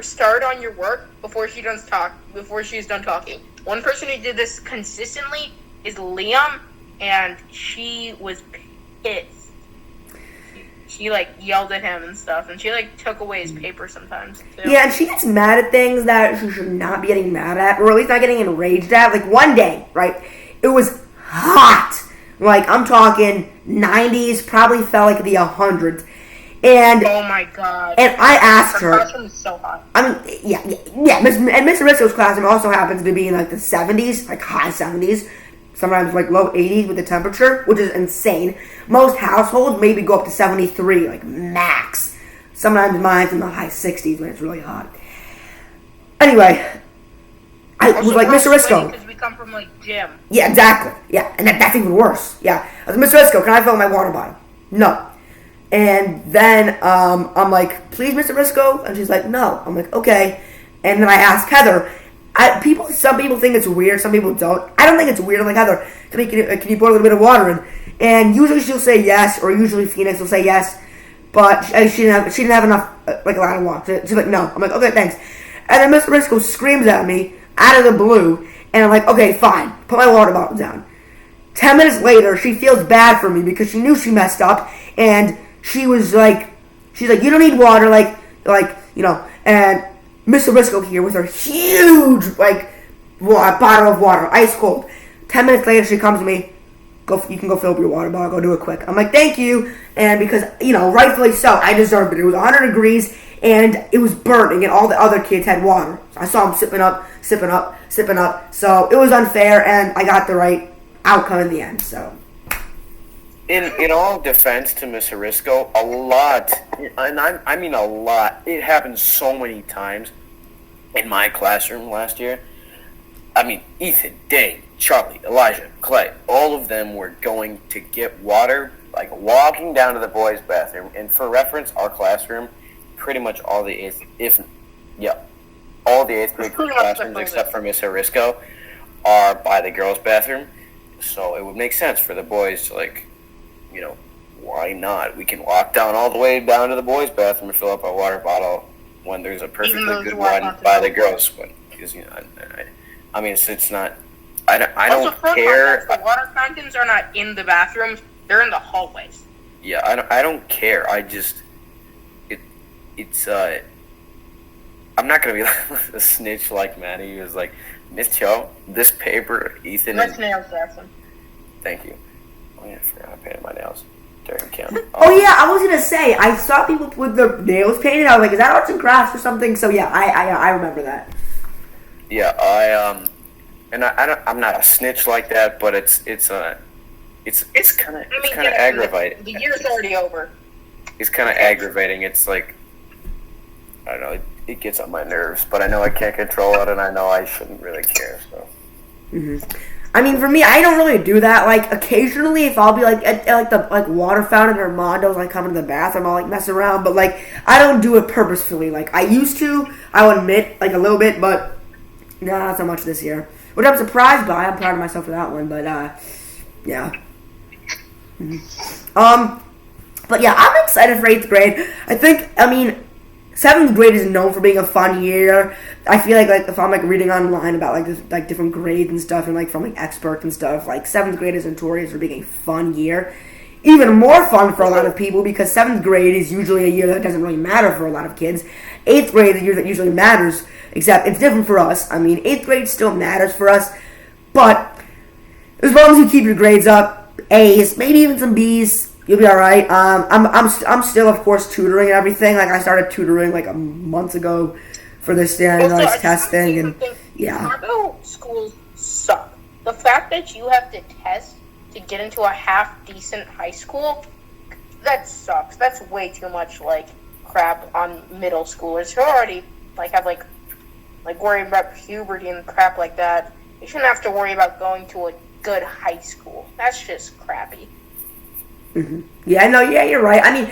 start on your work before she's done talking. One person who did this consistently is Liam, and she was pissed. She like yelled at him and stuff, and she like took away his paper sometimes too. Yeah, and she gets mad at things that she should not be getting mad at, or at least not getting enraged at. Like one day, right? It was hot. Like I'm talking 90s, probably felt like the 100s. And oh my god! And I asked her. Her classroom is so hot. I mean, yeah. And Mr. Risco's classroom also happens to be in like the 70s, like high 70s. Sometimes like low 80s with the temperature, which is insane. Most households maybe go up to 73, like max. Sometimes mine's in the high 60s when it's really hot. Anyway, I was like, Mr. Risco. Because we come from like gym. Yeah, exactly. Yeah, and that's even worse. Yeah, I was like, Mr. Risco, can I fill my water bottle? No. And then I'm like, please, Mr. Risco? And she's like, no. I'm like, okay. And then I asked Heather. Some people think it's weird. Some people don't. I don't think it's weird. I'm like, Heather, can you pour a little bit of water in? And usually she'll say yes, or usually Phoenix will say yes. But she didn't have enough, like a lot of water. She's like, no. I'm like, okay, thanks. And then Mr. Risco screams at me out of the blue, and I'm like, okay, fine. Put my water bottle down. 10 minutes later, she feels bad for me because she knew she messed up, and she's like, you don't need water, like and Mr. Risco here with her huge, bottle of water, ice cold. 10 minutes later, she comes to me, you can go fill up your water bottle, go do it quick. I'm like, thank you, and because, rightfully so, I deserved it. It was 100 degrees, and it was burning, and all the other kids had water. So I saw them sipping up, sipping up, sipping up. So it was unfair, and I got the right outcome in the end. So. In all defense to Miss Arisco, a lot, and I mean a lot, it happened so many times in my classroom last year. I mean, Ethan, Dave, Charlie, Elijah, Clay, all of them were going to get water, like walking down to the boys' bathroom. And for reference, our classroom, pretty much all the eighth grade classrooms except for Miss Arisco are by the girls' bathroom. So it would make sense for the boys to, like, you know, why not? We can walk down all the way down to the boys' bathroom and fill up our water bottle when there's a perfectly good one by the girls' one. Because, you know, I mean, it's not. I don't care. The water fountains are not in the bathrooms; they're in the hallways. Yeah, I don't care. I just it's I'm not gonna be a snitch like Maddie who's like, Miss Cho, this paper, Ethan. Nice nails, Jackson. Thank you. Oh yeah, I forgot I painted my nails during camp. Oh yeah, I was gonna say I saw people with their nails painted. I was like, is that arts and crafts or something? So yeah, I remember that. Yeah, I'm not a snitch like that, but it's kind of aggravating. The year's already over. It's kind of aggravating. It's like, I don't know. It gets on my nerves, but I know I can't control it, and I know I shouldn't really care. So. Mm-hmm. I mean, for me, I don't really do that. Like, occasionally, if I'll be like at like the water fountain or Mondo's, like coming to the bathroom, I'll like mess around. But like, I don't do it purposefully. Like I used to, I will admit, like a little bit, but not so much this year. Which I'm surprised by. I'm proud of myself for that one. But yeah. Mm-hmm. But yeah, I'm excited for 8th grade. I mean, 7th grade is known for being a fun year. I feel like if I'm like reading online about like different grades and stuff, and like from like experts and stuff, like 7th grade is notorious for being a fun year. Even more fun for a lot of people because 7th grade is usually a year that doesn't really matter for a lot of kids. 8th grade is a year that usually matters, except it's different for us. I mean, 8th grade still matters for us, but as long as you keep your grades up, A's, maybe even some B's, you'll be all right. I'm still, of course, tutoring and everything. Like I started tutoring like a month ago for this standardized testing, and yeah. Chicago schools suck. The fact that you have to test to get into a half decent high school, that sucks. That's way too much like crap on middle schoolers who already have like worried about puberty and crap like that. You shouldn't have to worry about going to a good high school. That's just crappy. Mm-hmm. Yeah, no, yeah, you're right. I mean,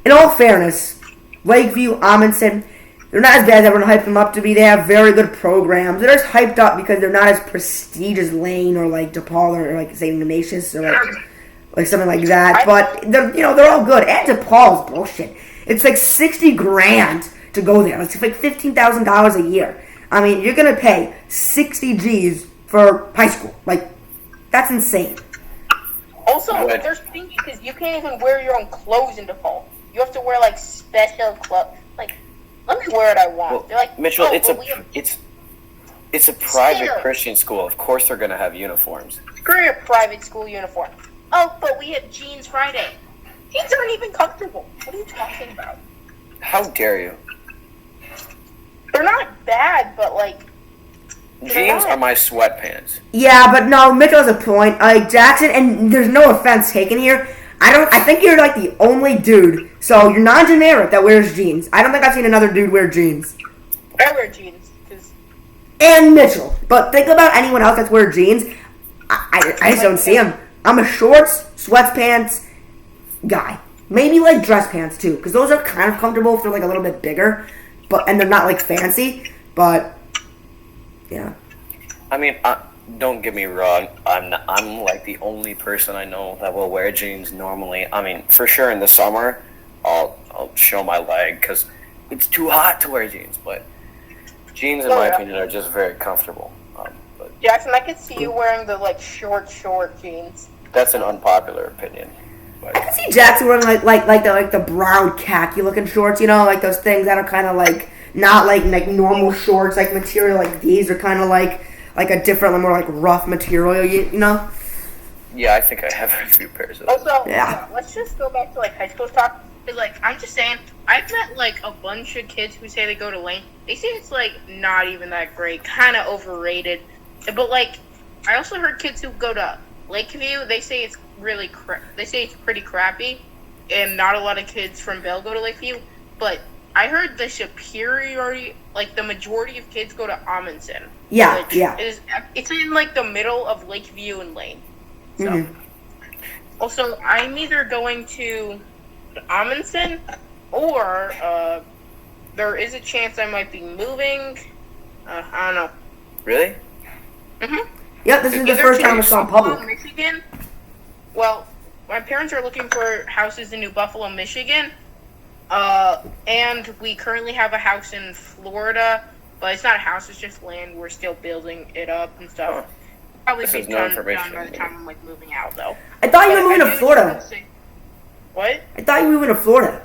in all fairness, Lakeview, Amundsen, they're not as bad as everyone hyped them up to be. They have very good programs. They're just hyped up because they're not as prestige as Lane or like DePaul or like St. Ignatius or like something like that. But they're all good. And DePaul's bullshit. It's like $60,000 to go there. It's like $15,000 a year. I mean, you're gonna pay 60 G's for high school. Like, that's insane. Also, there's things because you can't even wear your own clothes in DePaul. You have to wear like special clothes. Like, let me wear what I want. Well, they're like, Mitchell, it's a private Still. Christian school. Of course, they're gonna have uniforms. Screw your private school uniform. Oh, but we have jeans Friday. Jeans aren't even comfortable. What are you talking about? How dare you? They're not bad, but like. Jeans are my sweatpants. Yeah, but no, Mitchell has a point. Jackson, and there's no offense taken here. I think you're like the only dude, so you're non-generic that wears jeans. I don't think I've seen another dude wear jeans. I wear jeans. And Mitchell. But think about anyone else that's wear jeans. I just don't see them. I'm a shorts, sweatpants guy. Maybe like dress pants too, because those are kind of comfortable if they're like a little bit bigger, and they're not like fancy, but yeah. I mean, don't get me wrong. I'm like the only person I know that will wear jeans normally. I mean, for sure in the summer, I'll show my leg because it's too hot to wear jeans. But jeans, in my opinion, are just very comfortable. Jackson, I could see you wearing the like short jeans. That's an unpopular opinion. But I can see Jackson wearing like the brown khaki looking shorts. Like those things that are kind of like. Not like normal shorts, like material like these are kind of like a different, more like rough material, Yeah, I think I have a few pairs of those. Also, Yeah. let's just go back to like high school talk. But, like, I'm just saying, I've met like a bunch of kids who say they go to Lane. They say it's like not even that great, kind of overrated. But like, I also heard kids who go to Lakeview. They say it's really they say it's pretty crappy, and not a lot of kids from Bell go to Lakeview. But I heard the superiority, like the majority of kids go to Amundsen. Yeah, which yeah. It's in like the middle of Lakeview and Lane. So, Mhm. Also, I'm either going to Amundsen, or there is a chance I might be moving. I don't know. Really? Yep, this is the Either first to time it's gone Buffalo, public. Michigan. Well, my parents are looking for houses in New Buffalo, Michigan. And we currently have a house in Florida, but it's not a house, it's just land. We're still building it up and stuff. Probably This be is no done information. by the time I'm like moving out, though. I thought you were But moving I to do Florida. just wanna say- What? I thought you were moving to Florida.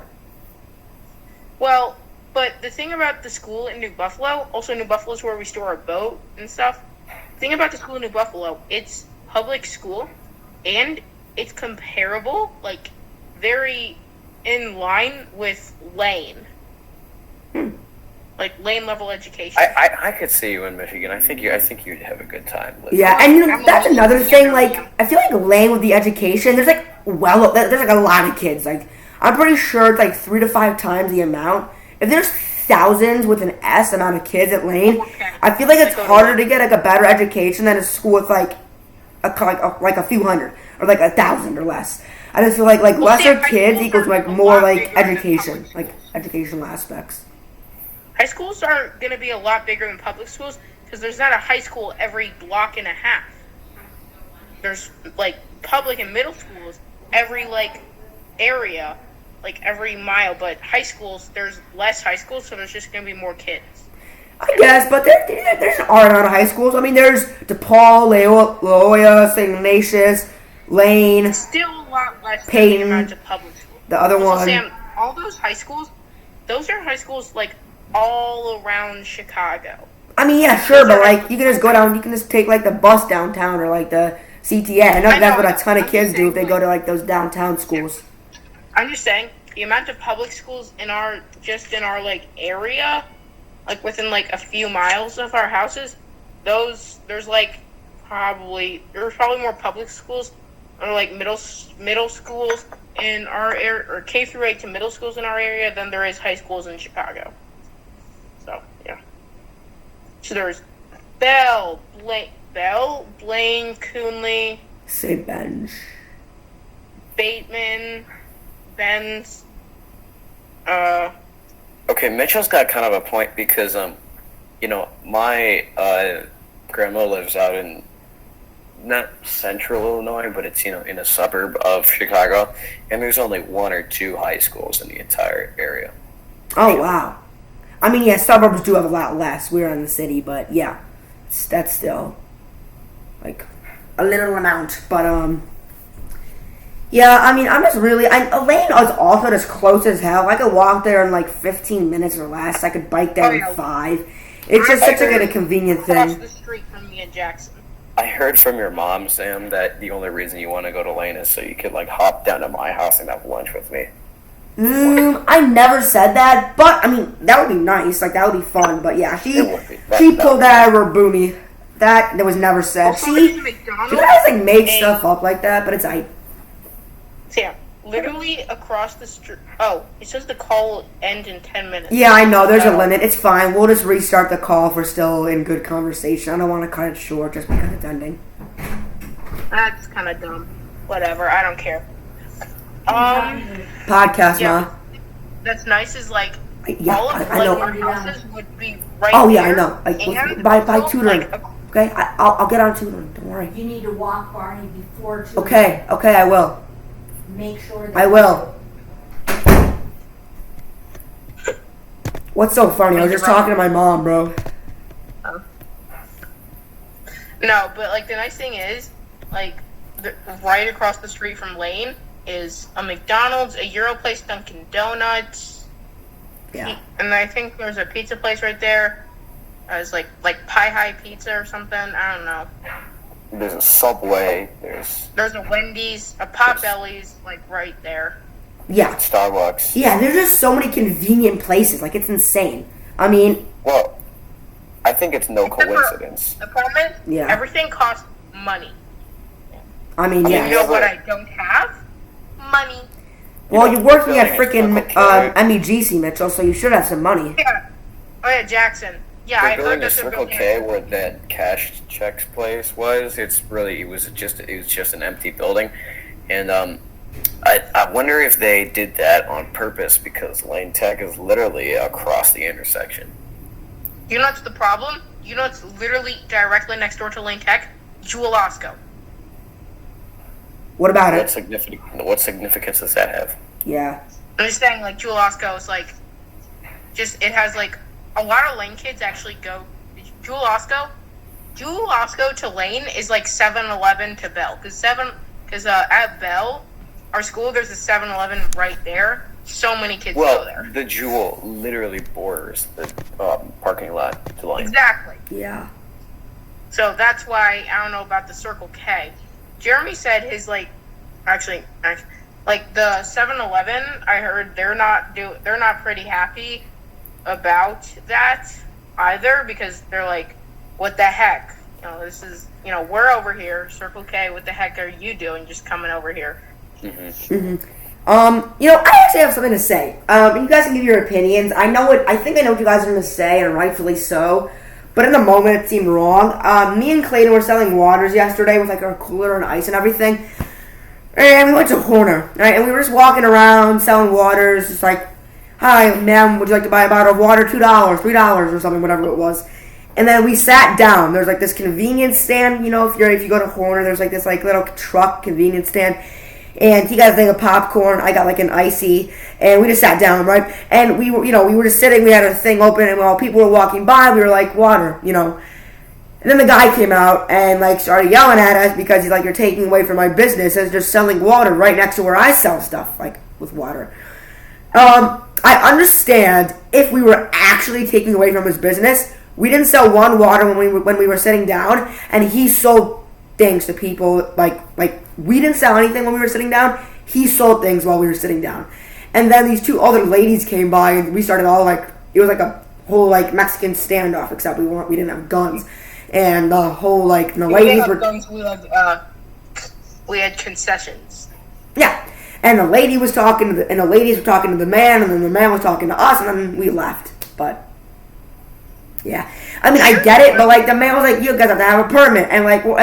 Well, but the thing about the school in New Buffalo, also New Buffalo is where we store our boat and stuff. The thing about the school in New Buffalo, it's public school, and it's comparable, like very in line with Lane. Like Lane level education. I could see you in Michigan. I think you'd have a good time living. Yeah, and you know, I'm that's a- another yeah, thing. yeah. Like, I feel like Lane with the education, there's like there's like a lot of kids. Like, I'm pretty sure it's like 3 to 5 times the amount. If there's thousands with an S amount of kids at Lane, I feel like it's harder to get like a better education than a school with like a few hundred or like 1,000 or less. I just feel like lesser high kids schools equals are like a more lot like bigger than education, public like educational aspects. High schools are going to be a lot bigger than public schools because there's not a high school every block and a half. There's like public and middle schools every like area, like every mile. But high schools, there's less high schools, so there's just going to be more kids. I guess, but there's an R amount of high schools. I mean, there's DePaul, Loyola, St. Ignatius, Lane, Still a lot less Payton, than the amount of public schools. the other Also, one. Sam, all those high schools, those are high schools like all around Chicago. I mean, yeah, sure, but like you can just go down, you can just take like the bus downtown or like the CTA. I know that's what a ton of kids do if they go to like those downtown schools. I'm just saying the amount of public schools in our like area, like within like a few miles of our houses, there's probably more public schools or like middle schools in our area, or K through 8 to middle schools in our area than there is high schools in Chicago. So yeah. So there's Bell, Blaine, Coonley, Say Bench. Bateman, Benz. Okay, Mitchell's got kind of a point because my grandma lives out in not central Illinois, but it's in a suburb of Chicago, and there's only 1 or 2 high schools in the entire area. Oh wow. I mean, yeah, suburbs do have a lot less. We're in the city, but yeah, that's still like a little amount. But yeah, I mean, I'm just really. Elaine is also just close as hell. I could walk there in like 15 minutes or less. I could bike there in 5. It's just such a convenient Across thing. the street from me in Jackson. I heard from your mom, Sam, that the only reason you want to go to Lane is so you could like hop down to my house and have lunch with me. I never said that, but I mean that would be nice. Like that would be fun. But yeah, she It would be. pulled that out of her boomy. That was never said. Also, She McDonald's does like make and- stuff up like that, but it's like Sam, literally across the street. Oh, it says the call will end in 10 minutes. yeah, I know. There's a limit. It's fine. We'll just restart the call if we're still in good conversation. I don't want to cut it short just because it's ending. That's kind of dumb. Whatever, I don't care. Podcast, Yeah. Ma. That's nice is like Yeah, all of I know. our houses would be right Oh yeah, I there, know. Like and by also, tutoring. like, Okay, I'll get on tutoring. Don't worry. You need to walk Barney before to Okay, I will. make sure that I will. What's so funny? I was just talking to my mom, bro. No, but like the nice thing is, like right across the street from Lane is a McDonald's, a Euro place, Dunkin' Donuts, Yeah. and I think there's a pizza place right there. It's like Pie High Pizza or something. I don't know. There's a Subway. There's There's a Wendy's, a Potbelly's, like right there. Yeah. Starbucks. Yeah, there's just so many convenient places. Like, it's insane. I mean, Well, I think it's no coincidence. Apartment. Yeah. Everything costs money. I mean, I yeah. mean, You know what I don't have? Money. Well, you're working at building a freaking Circle K. MEGC, Mitchell, so you should have some money. Yeah. Oh yeah, Jackson. Yeah, I They're heard building a that they're Circle building. K where that cash checks place was. It was just an empty building, and I wonder if they did that on purpose because Lane Tech is literally across the intersection. You know what's the problem? You know what's literally directly next door to Lane Tech? Jewel Osco. What about What it? significance does that have? Yeah. I'm just saying, like, Jewel Osco is like, just, it has like, a lot of Lane kids actually go, Jewel Osco to Lane is like 7-Eleven to Bell. Because at Bell, our school, there's a 7-Eleven right there. So many kids go there. Well, the Jewel literally borders the parking lot to Lane. Exactly. Yeah. So that's why I don't know about the Circle K. Jeremy said his like the 7-Eleven. I heard they're not pretty happy about that either because they're like, what the heck? You know, this is we're over here, Circle K. What the heck are you doing? Just coming over here? I actually have something to say. You guys can give your opinions. I think I know what you guys are going to say, and rightfully so. But in the moment, it seemed wrong. Me and Clayton were selling waters yesterday with like our cooler and ice and everything. And we went to a corner, right? And we were just walking around selling waters, just like, "Hi, ma'am, would you like to buy a bottle of water? $2, $3 or something, whatever it was." And then we sat down. There's like this convenience stand, if you go to a corner, there's like this like little truck convenience stand. And he got a thing of popcorn. I got like an icy, and we just sat down, right? And we were just sitting. We had a thing open, and while people were walking by, we were like, water, And then the guy came out and like started yelling at us because he's like, "You're taking away from my business as just selling water right next to where I sell stuff, like with water." I understand if we were actually taking away from his business. We didn't sell one water when we were sitting down, and he sold things to people like we didn't sell anything when we were sitting down. He sold things while we were sitting down. And then these two other ladies came by and we started all like, it was like a whole like Mexican standoff, except we didn't have guns. And the whole like the ladies were guns, we had concessions. Yeah. And the lady was talking and the ladies were talking to the man, and then the man was talking to us, and then we left. But yeah, I mean, I get it, but like the man was like, "You guys have to have a permit," and like, no,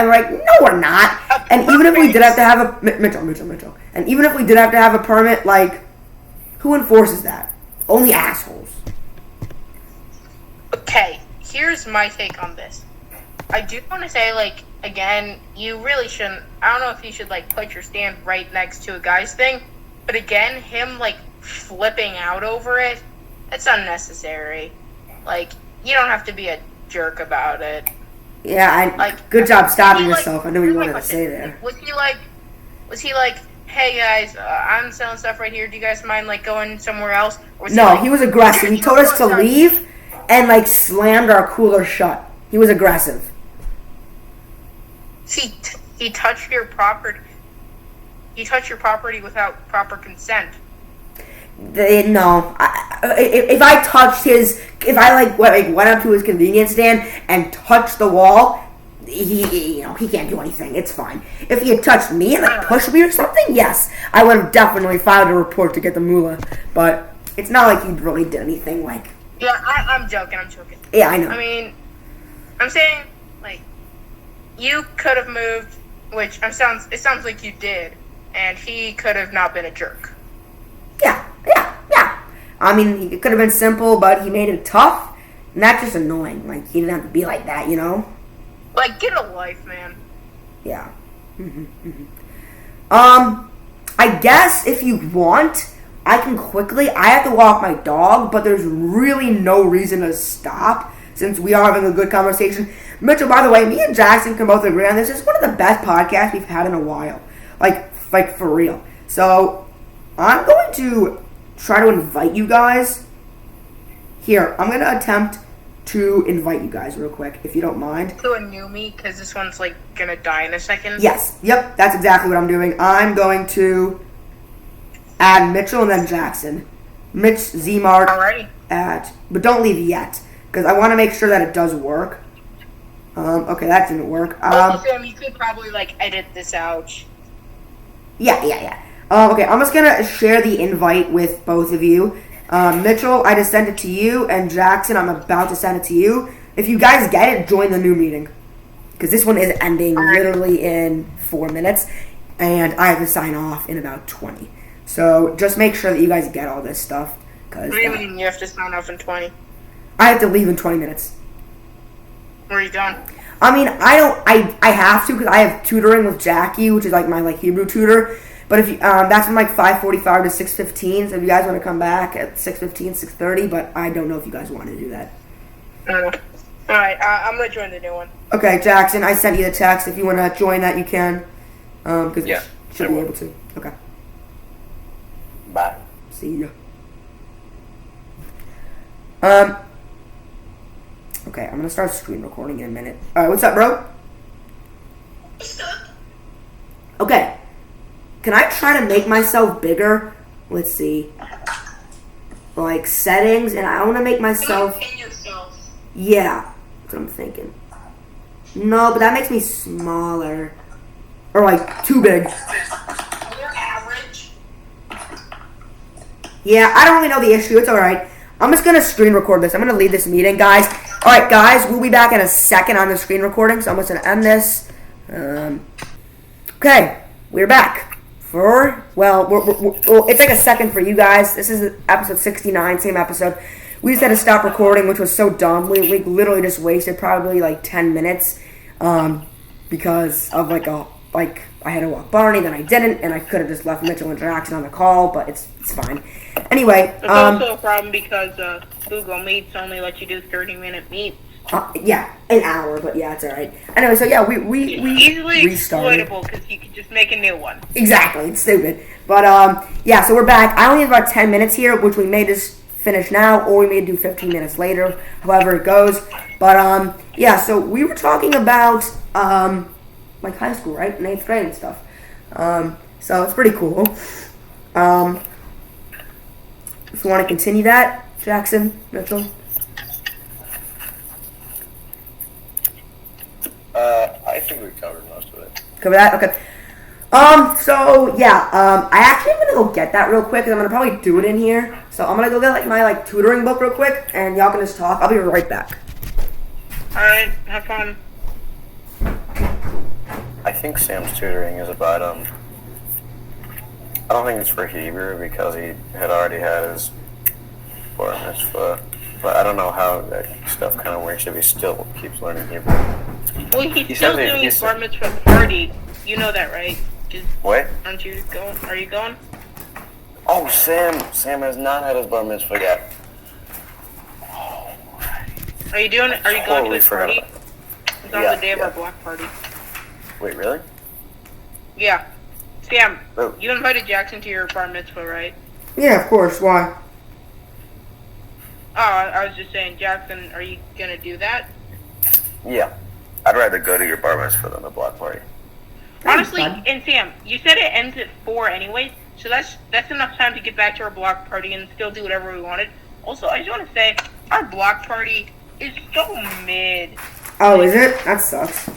we're not. And even if we did have to have a Mitchell, and even if we did have to have a permit, like, who enforces that? Only assholes. Okay, here's my take on this. I do want to say, like, again, you really shouldn't. I don't know if you should like put your stand right next to a guy's thing, but again, him like flipping out over it, that's unnecessary. Like, you don't have to be a jerk about it. Yeah, good job stopping yourself. I knew what you wanted to say there. Was he like, "Hey guys, I'm selling stuff right here. Do you guys mind like going somewhere else?" Or was No, he was aggressive. He told us to leave and like slammed our cooler shut. He was aggressive. He touched your property. He touched your property without proper consent. No, if I touched if I went up to his convenience stand and touched the wall, he can't do anything. It's fine. If he had touched me and like pushed me or something, yes, I would have definitely filed a report to get the moolah. But it's not like he really did anything like. Yeah, I'm joking. Yeah, I know. I mean, I'm saying like you could have moved, which it sounds like you did, and he could have not been a jerk. Yeah. I mean, it could have been simple, but he made it tough, and that's just annoying. Like, he didn't have to be like that, Like, get a life, man. Yeah. I guess if you want, I have to walk my dog, but there's really no reason to stop since we are having a good conversation. Mitchell, by the way, me and Jackson can both agree on this. It's one of the best podcasts we've had in a while. Like for real. So, I'm going to try to invite you guys. Here, I'm going to attempt to invite you guys real quick, if you don't mind. Do a new me, because this one's, like, gonna die in a second. Yes. Yep. That's exactly what I'm doing. I'm going to add Mitchell and then Jackson. Mitch Zmark Alrighty. but don't leave yet, because I want to make sure that it does work. Okay, that didn't work. Sam, you could probably, like, edit this out. Yeah. Okay, I'm just gonna share the invite with both of you. Mitchell, I just sent it to you, and Jackson, I'm about to send it to you. If you guys get it, join the new meeting, because this one is ending literally in 4 minutes, and I have to sign off in about 20. So just make sure that you guys get all this stuff. Cause, What do you mean you have to sign off in 20? I have to leave in 20 minutes. Where are you going? I mean, I have to, because I have tutoring with Jackie, which is like my like Hebrew tutor. But if you, that's from like 5:45 to 6:15. So if you guys want to come back at 6:15, 6:30, but I don't know if you guys want to do that. Alright, I'm gonna join the new one. Okay, Jackson, I sent you the text. If you want to join that, you can. Because Yeah, you should I be will. able to. Okay. Bye. See ya. Okay, I'm gonna start screen recording in a minute. Alright, what's up, bro? Okay. Can I try to make myself bigger? Let's see. Like settings, and I want to make myself. Yeah, that's what I'm thinking. No, but that makes me smaller. Or like too big. Average. Yeah, I don't really know the issue. It's alright. I'm just gonna screen record this. I'm gonna leave this meeting, guys. Alright, guys, we'll be back in a second on the screen recording, so I'm just gonna end this. Okay, we're back. It's like a second for you guys. This is episode 69, same episode. We just had to stop recording, which was so dumb. We literally just wasted probably like 10 minutes because of I had to walk Barney, then I didn't, and I could have just left Mitchell and Jackson on the call, but it's fine. Anyway, It's also a problem because Google Meets only let you do 30-minute meets. yeah, an hour, but yeah, it's alright. Anyway, so yeah, we Easily restarted. exploitable because you can just make a new one. Exactly, it's stupid. But yeah, so we're back. I only have about 10 minutes here, which we may just finish now, or we may do 15 minutes later, however it goes. But yeah, so we were talking about like high school, right? In 8th grade and stuff. So it's pretty cool. If you want to continue that, Jackson, Mitchell. I think we covered most of it. Cover that? Okay. So yeah, I actually am gonna go get that real quick, and I'm gonna probably do it in here. So I'm gonna go get my tutoring book real quick, and y'all can just talk. I'll be right back. Alright, have fun. I think Sam's tutoring is about, I don't think it's for Hebrew because he had already had his bar mitzvah. But I don't know how that stuff kind of works if he still keeps learning Hebrew. Well, he's still says doing he- his bar mitzvah party. You know that, right? What? Aren't you going? Are you going? Oh, Sam has not had his bar mitzvah yet. Are you going to Totally his forgot party? about it. It's on Yeah, the day of yeah. our block party. Wait, really? Yeah. Sam, Oh. you invited Jackson to your bar mitzvah, right? Yeah, of course. Why? Oh, I was just saying, Jackson, are you gonna do that? Yeah. I'd rather go to your bar mitzvah than the block party. Honestly, fun. and Sam, you said it ends at 4 anyways, so that's enough time to get back to our block party and still do whatever we wanted. Also, I just want to say, our block party is so mid. Oh, is it? That sucks.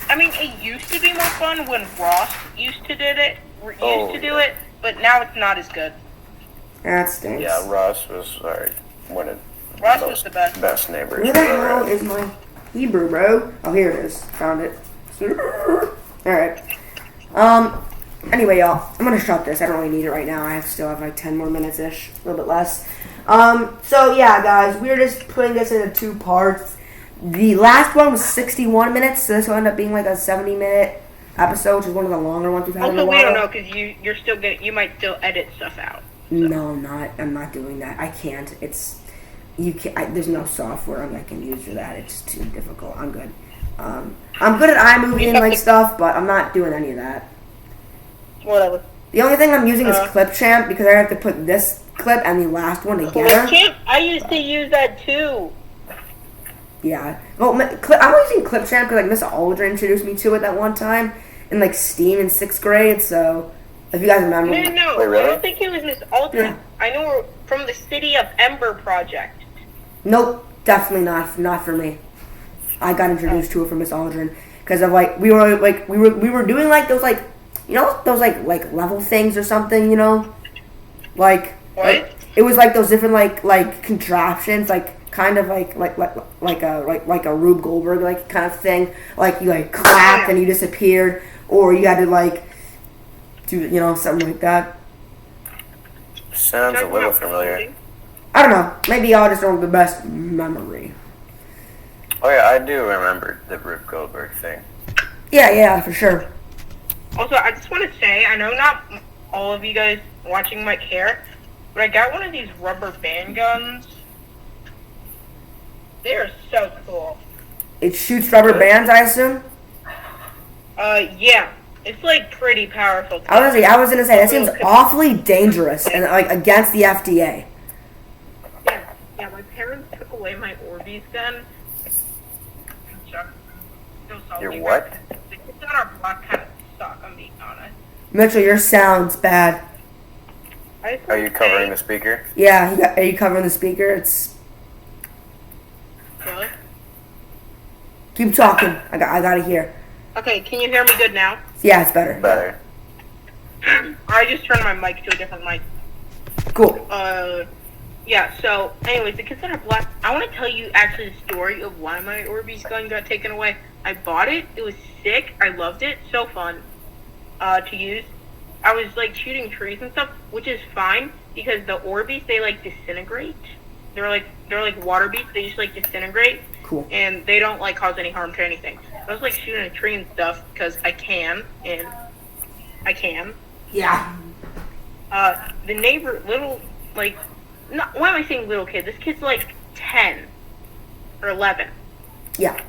I mean, it used to be more fun when Ross used to do it, yeah. but now it's not as good. That stinks. Yeah, Ross was one of Ross was the best. best neighbors. Where the we've ever hell had. is my Hebrew, bro? Oh, here it is. Found it. Alright. Anyway, y'all, I'm gonna shut this. I don't really need it right now. I still have like 10 more minutes-ish. A little bit less. So yeah, guys, we're just putting this into 2 parts. The last one was 61 minutes, so this will end up being like a 70-minute episode, which is one of the longer ones we've had in a Also, while. we don't know because you're still you might still edit stuff out. No, I'm not. I'm not doing that. I can't. There's no software I can use for that. It's too difficult. I'm good. I'm good at iMovie and like stuff, but I'm not doing any of that. Whatever. The only thing I'm using is Clipchamp because I have to put this clip and the last one together. I used to use that too. Yeah. Well, I'm only using Clipchamp because like Miss Aldrin introduced me to it that one time in like Steam in 6th grade. So if you guys remember, No, Wait, really? I don't think it was Miss Aldrin. Yeah. I know her from the City of Ember project. nope, definitely not for me. I got introduced to it from Miss Aldrin because of like we were doing like those like those like level things or something, like What? like, it was like those different like contraptions like kind of like a Rube Goldberg like kind of thing, like you like clapped and you disappeared, or you had to like do something like that. Sounds a little familiar. I don't know, maybe y'all just don't have the best memory. Oh yeah, I do remember the Rube Goldberg thing. Yeah, for sure. Also, I just want to say, I know not all of you guys watching might care, but I got one of these rubber band guns. They are so cool. It shoots rubber bands, I assume. Yeah. It's like pretty powerful. I was gonna say that seems awfully dangerous and like against the FDA. Yeah, my parents took away my Orbeez gun. Your what? The kids on our block kind of suck, I'm being honest. Mitchell, your sound's bad. Are you covering the speaker? Yeah, are you covering the speaker? It's. Really? Keep talking. I gotta hear. Okay, can you hear me good now? Yeah, it's better. Better. I just turned my mic to a different mic. Cool. Yeah, so, anyways, the kids on our block, I want to tell you actually the story of why my Orbeez gun got taken away. I bought it. It was sick. I loved it. So fun to use. I was, like, shooting trees and stuff, which is fine, because the Orbeez, they, like, disintegrate. They're like water beads. They just, like, disintegrate. Cool. And they don't, like, cause any harm to anything. I was, like, shooting a tree and stuff, because I can, and I can. Yeah. The neighbor, little, like, why am I saying little kid? This kid's, like, 10 or 11. Yeah.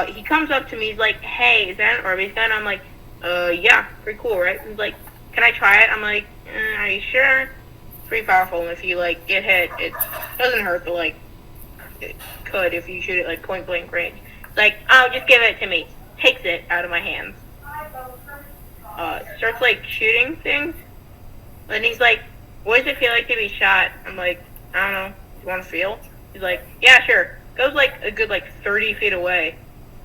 He comes up to me, he's like, hey, is that an Orbeez gun? I'm like, yeah, pretty cool, right? He's like, can I try it? I'm like, are you sure? It's pretty powerful, and if you, like, get hit, it doesn't hurt, but, like, it could if you shoot it, like, point blank range. It's like, oh, just give it to me. Takes it out of my hands. Starts, like, shooting things. And he's like, what does it feel like to be shot? I'm like, I don't know. You want to feel? He's like, yeah, sure. Goes, like, a good, like, 30 feet away.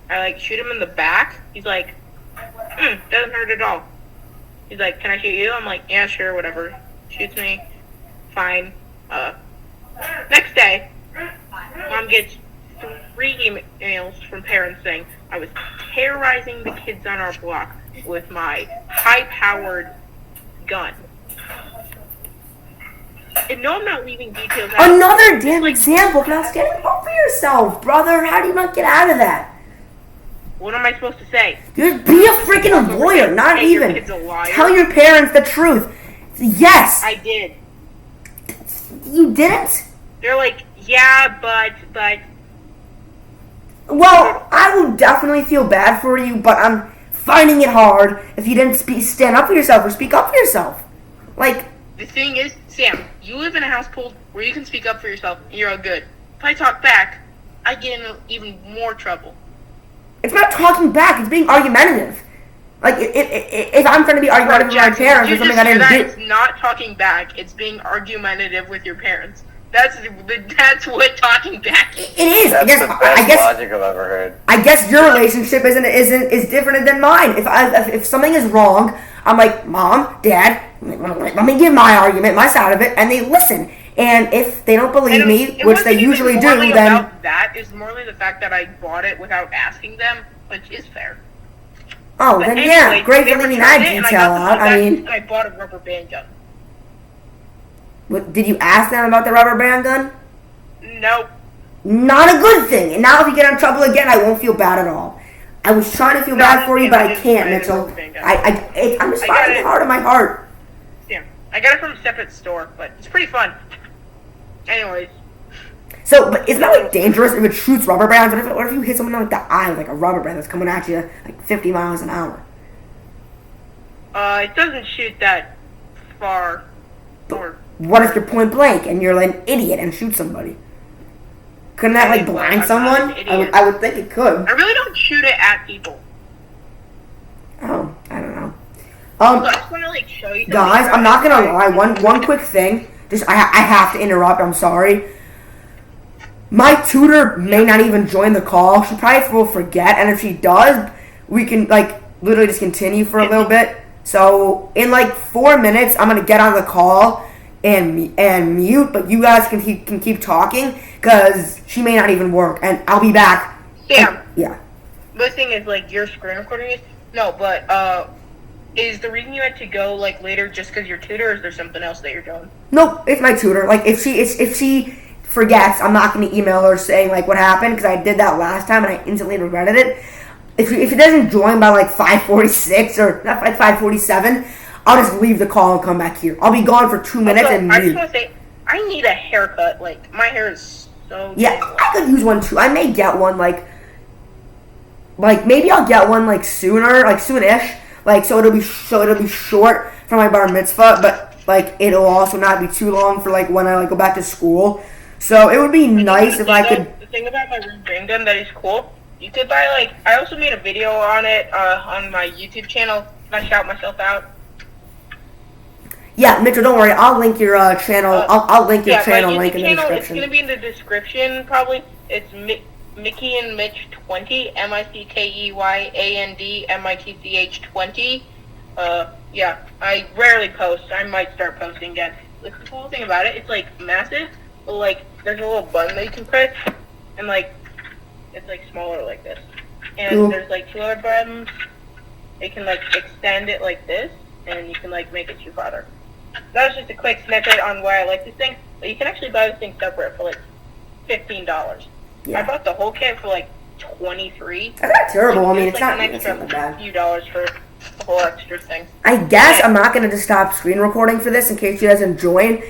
I, like, shoot him in the back. He's like, doesn't hurt at all. He's like, can I shoot you? I'm like, yeah, sure, whatever. Shoots me. Fine. Next day, Mom gets 3 emails from parents saying I was terrorizing the kids on our block with my high-powered gun. And no, I'm not leaving details out. Another damn example of not standing up for yourself, brother. How do you not get out of that? What am I supposed to say? Just be a freaking lawyer, not Hey, your even. kid's a liar. Tell your parents the truth. Yes. I did. You didn't? They're like, yeah, but... Well, I would definitely feel bad for you, but I'm finding it hard if you didn't stand up for yourself or speak up for yourself. Like... The thing is, Sam, you live in a household where you can speak up for yourself and you're all good. If I talk back, I get in even more trouble. It's not talking back, it's being argumentative. Like, if I'm going to be argumentative with my parents for something I didn't do... It's not talking back, it's being argumentative with your parents. That's what talking back is. It is. That's the best logic I've ever heard. I guess your relationship is different than mine. If something is wrong, I'm like, Mom, Dad, let me give my argument, my side of it, and they listen. And if they don't believe me, which they usually do, then about that is morely the fact that I bought it without asking them, which is fair. Oh, But then anyway, yeah, great for they leaving returned that it, and detail got the out. I feedback, mean, and I bought a rubber band gun. did you ask them about the rubber band gun? Nope. Not a good thing. And now if you get in trouble again, I won't feel bad at all. I was trying to feel bad for you, but I can't, Mitchell. I'm just finding it hard in my heart. Yeah, I got it from a separate store, but it's pretty fun. Anyways. So, but it's not like dangerous if it shoots rubber bands. What if you hit someone in like the eye with like a rubber band that's coming at you like 50 miles an hour? It doesn't shoot that far. What if you're point blank and you're like an idiot and shoot somebody? Couldn't that like blind I'm someone? not an idiot. I would think it could. I really don't shoot it at people. Oh, I don't know. So I just want to like show you. Guys, I'm not gonna lie. One quick thing. Just I have to interrupt. I'm sorry. My tutor may not even join the call. She probably will forget, and if she does, we can like literally just continue for a little bit. So in like 4 minutes, I'm gonna get on the call and mute, but you guys can keep talking because she may not even work, and I'll be back. Sam. Yeah. The thing is, like, your screen recording is no, but is the reason you had to go like later just because your tutor, or is there something else that you're doing? Nope, it's my tutor. Like if she forgets, I'm not going to email her saying like what happened because I did that last time and I instantly regretted it. If it doesn't join by like 5:46 or not like 5:47, I'll just leave the call and come back here. I'll be gone for 2 minutes Also, and I just mute. want to say, I need a haircut. Like my hair is so. Yeah, thin. I could use one too. I may get one like maybe I'll get one like sooner, like soonish. Like so it'll be short for my bar mitzvah, but like it'll also not be too long for like when I like go back to school. So it would be nice if I could. The thing about my room ring gun that is cool, you could buy like. I also made a video on it on my YouTube channel. And I shout myself out. Yeah, Mitchell, don't worry. I'll link your channel. I'll link your channel my link YouTube in the channel, description. It's gonna be in the description probably. It's Mickey and Mitch 20, MICKEYAND MITCH 20. Yeah, I rarely post. I might start posting again. The cool thing about it, it's like massive, but like there's a little button that you can press, and like it's like smaller like this. And Cool. there's like 2 other buttons. You can like extend it like this, and you can like make it too farther. That was just a quick snippet on why I like this thing, but you can actually buy this thing separate for like $15. Yeah. I bought the whole kit for like $23. That's not terrible. I mean, It's it's like not. an It's extra not that bad. few dollars for the whole extra thing. I guess I'm not gonna just stop screen recording for this in case she doesn't join.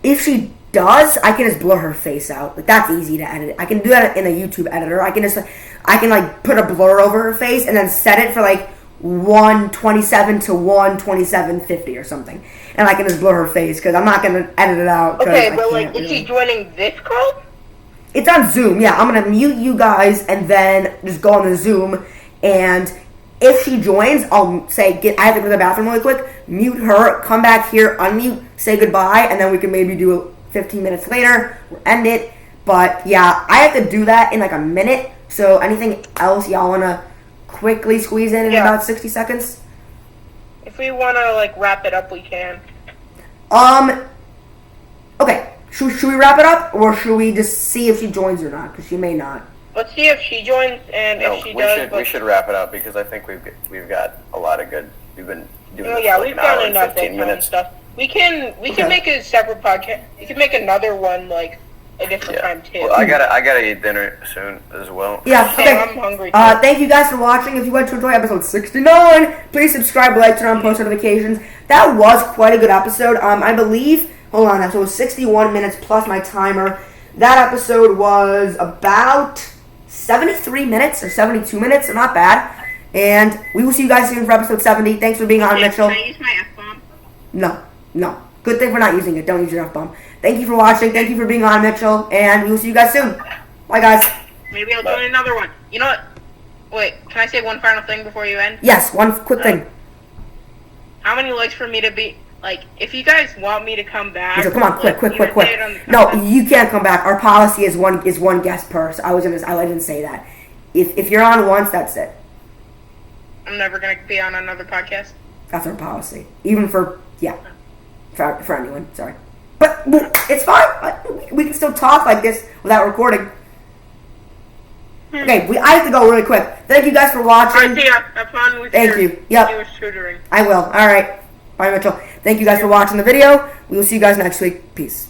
If she does, I can just blur her face out. Like that's easy to edit. I can do that in a YouTube editor. I can like put a blur over her face and then set it for like 127 to 127.50 or something, and I can just blur her face because I'm not gonna edit it out. 'cause Okay, I but like, can't is really. she joining this call? It's on Zoom. Yeah, I'm gonna mute you guys and then just go on the Zoom. And if she joins, I'll say, I have to go to the bathroom really quick. Mute her, come back here, unmute, say goodbye, and then we can maybe do it 15 minutes later or end it. But yeah, I have to do that in like a minute. So anything else y'all wanna quickly squeeze in about 60 seconds? If we wanna like wrap it up, we can. Okay. Should we wrap it up, or should we just see if she joins or not? Because she may not. Let's see if she joins, and No, if she does. we should wrap it up because I think we've got a lot of good. We've been doing Oh this yeah, for like we've an hour done and enough 15 intro and minutes. stuff. We can make a separate podcast. We can make another one like a different time too. Well, I gotta eat dinner soon as well. Yeah, Same, okay. I'm hungry too. Thank you guys for watching. If you went to enjoy episode 69, please subscribe, like, turn on post notifications. That was quite a good episode. I believe, hold on, so it was 61 minutes plus my timer. That episode was about 73 minutes or 72 minutes, so not bad. And we will see you guys soon for episode 70. Thanks for being on, Mitchell. Can I use my F-bomb? No. Good thing we're not using it. Don't use your F-bomb. Thank you for watching. Thank you for being on, Mitchell. And we will see you guys soon. Bye, guys. Maybe I'll join another one. You know what? Wait, can I say one final thing before you end? Yes, one quick thing. How many likes for me to be... Like, if you guys want me to come back... Mitchell, come on, quick. you can say it on the No, comments. you can't come back. Our policy is one guest per. So I didn't say that. If you're on once, that's it. I'm never going to be on another podcast. That's our policy. Even for anyone. Sorry. But it's fine. We can still talk like this without recording. Okay, I have to go really quick. Thank you guys for watching. Alright, see ya. Have fun with Thank your you. Yep. Jewish tutoring. I will. All right. Bye, Mitchell. Thank you guys for watching the video. We will see you guys next week. Peace.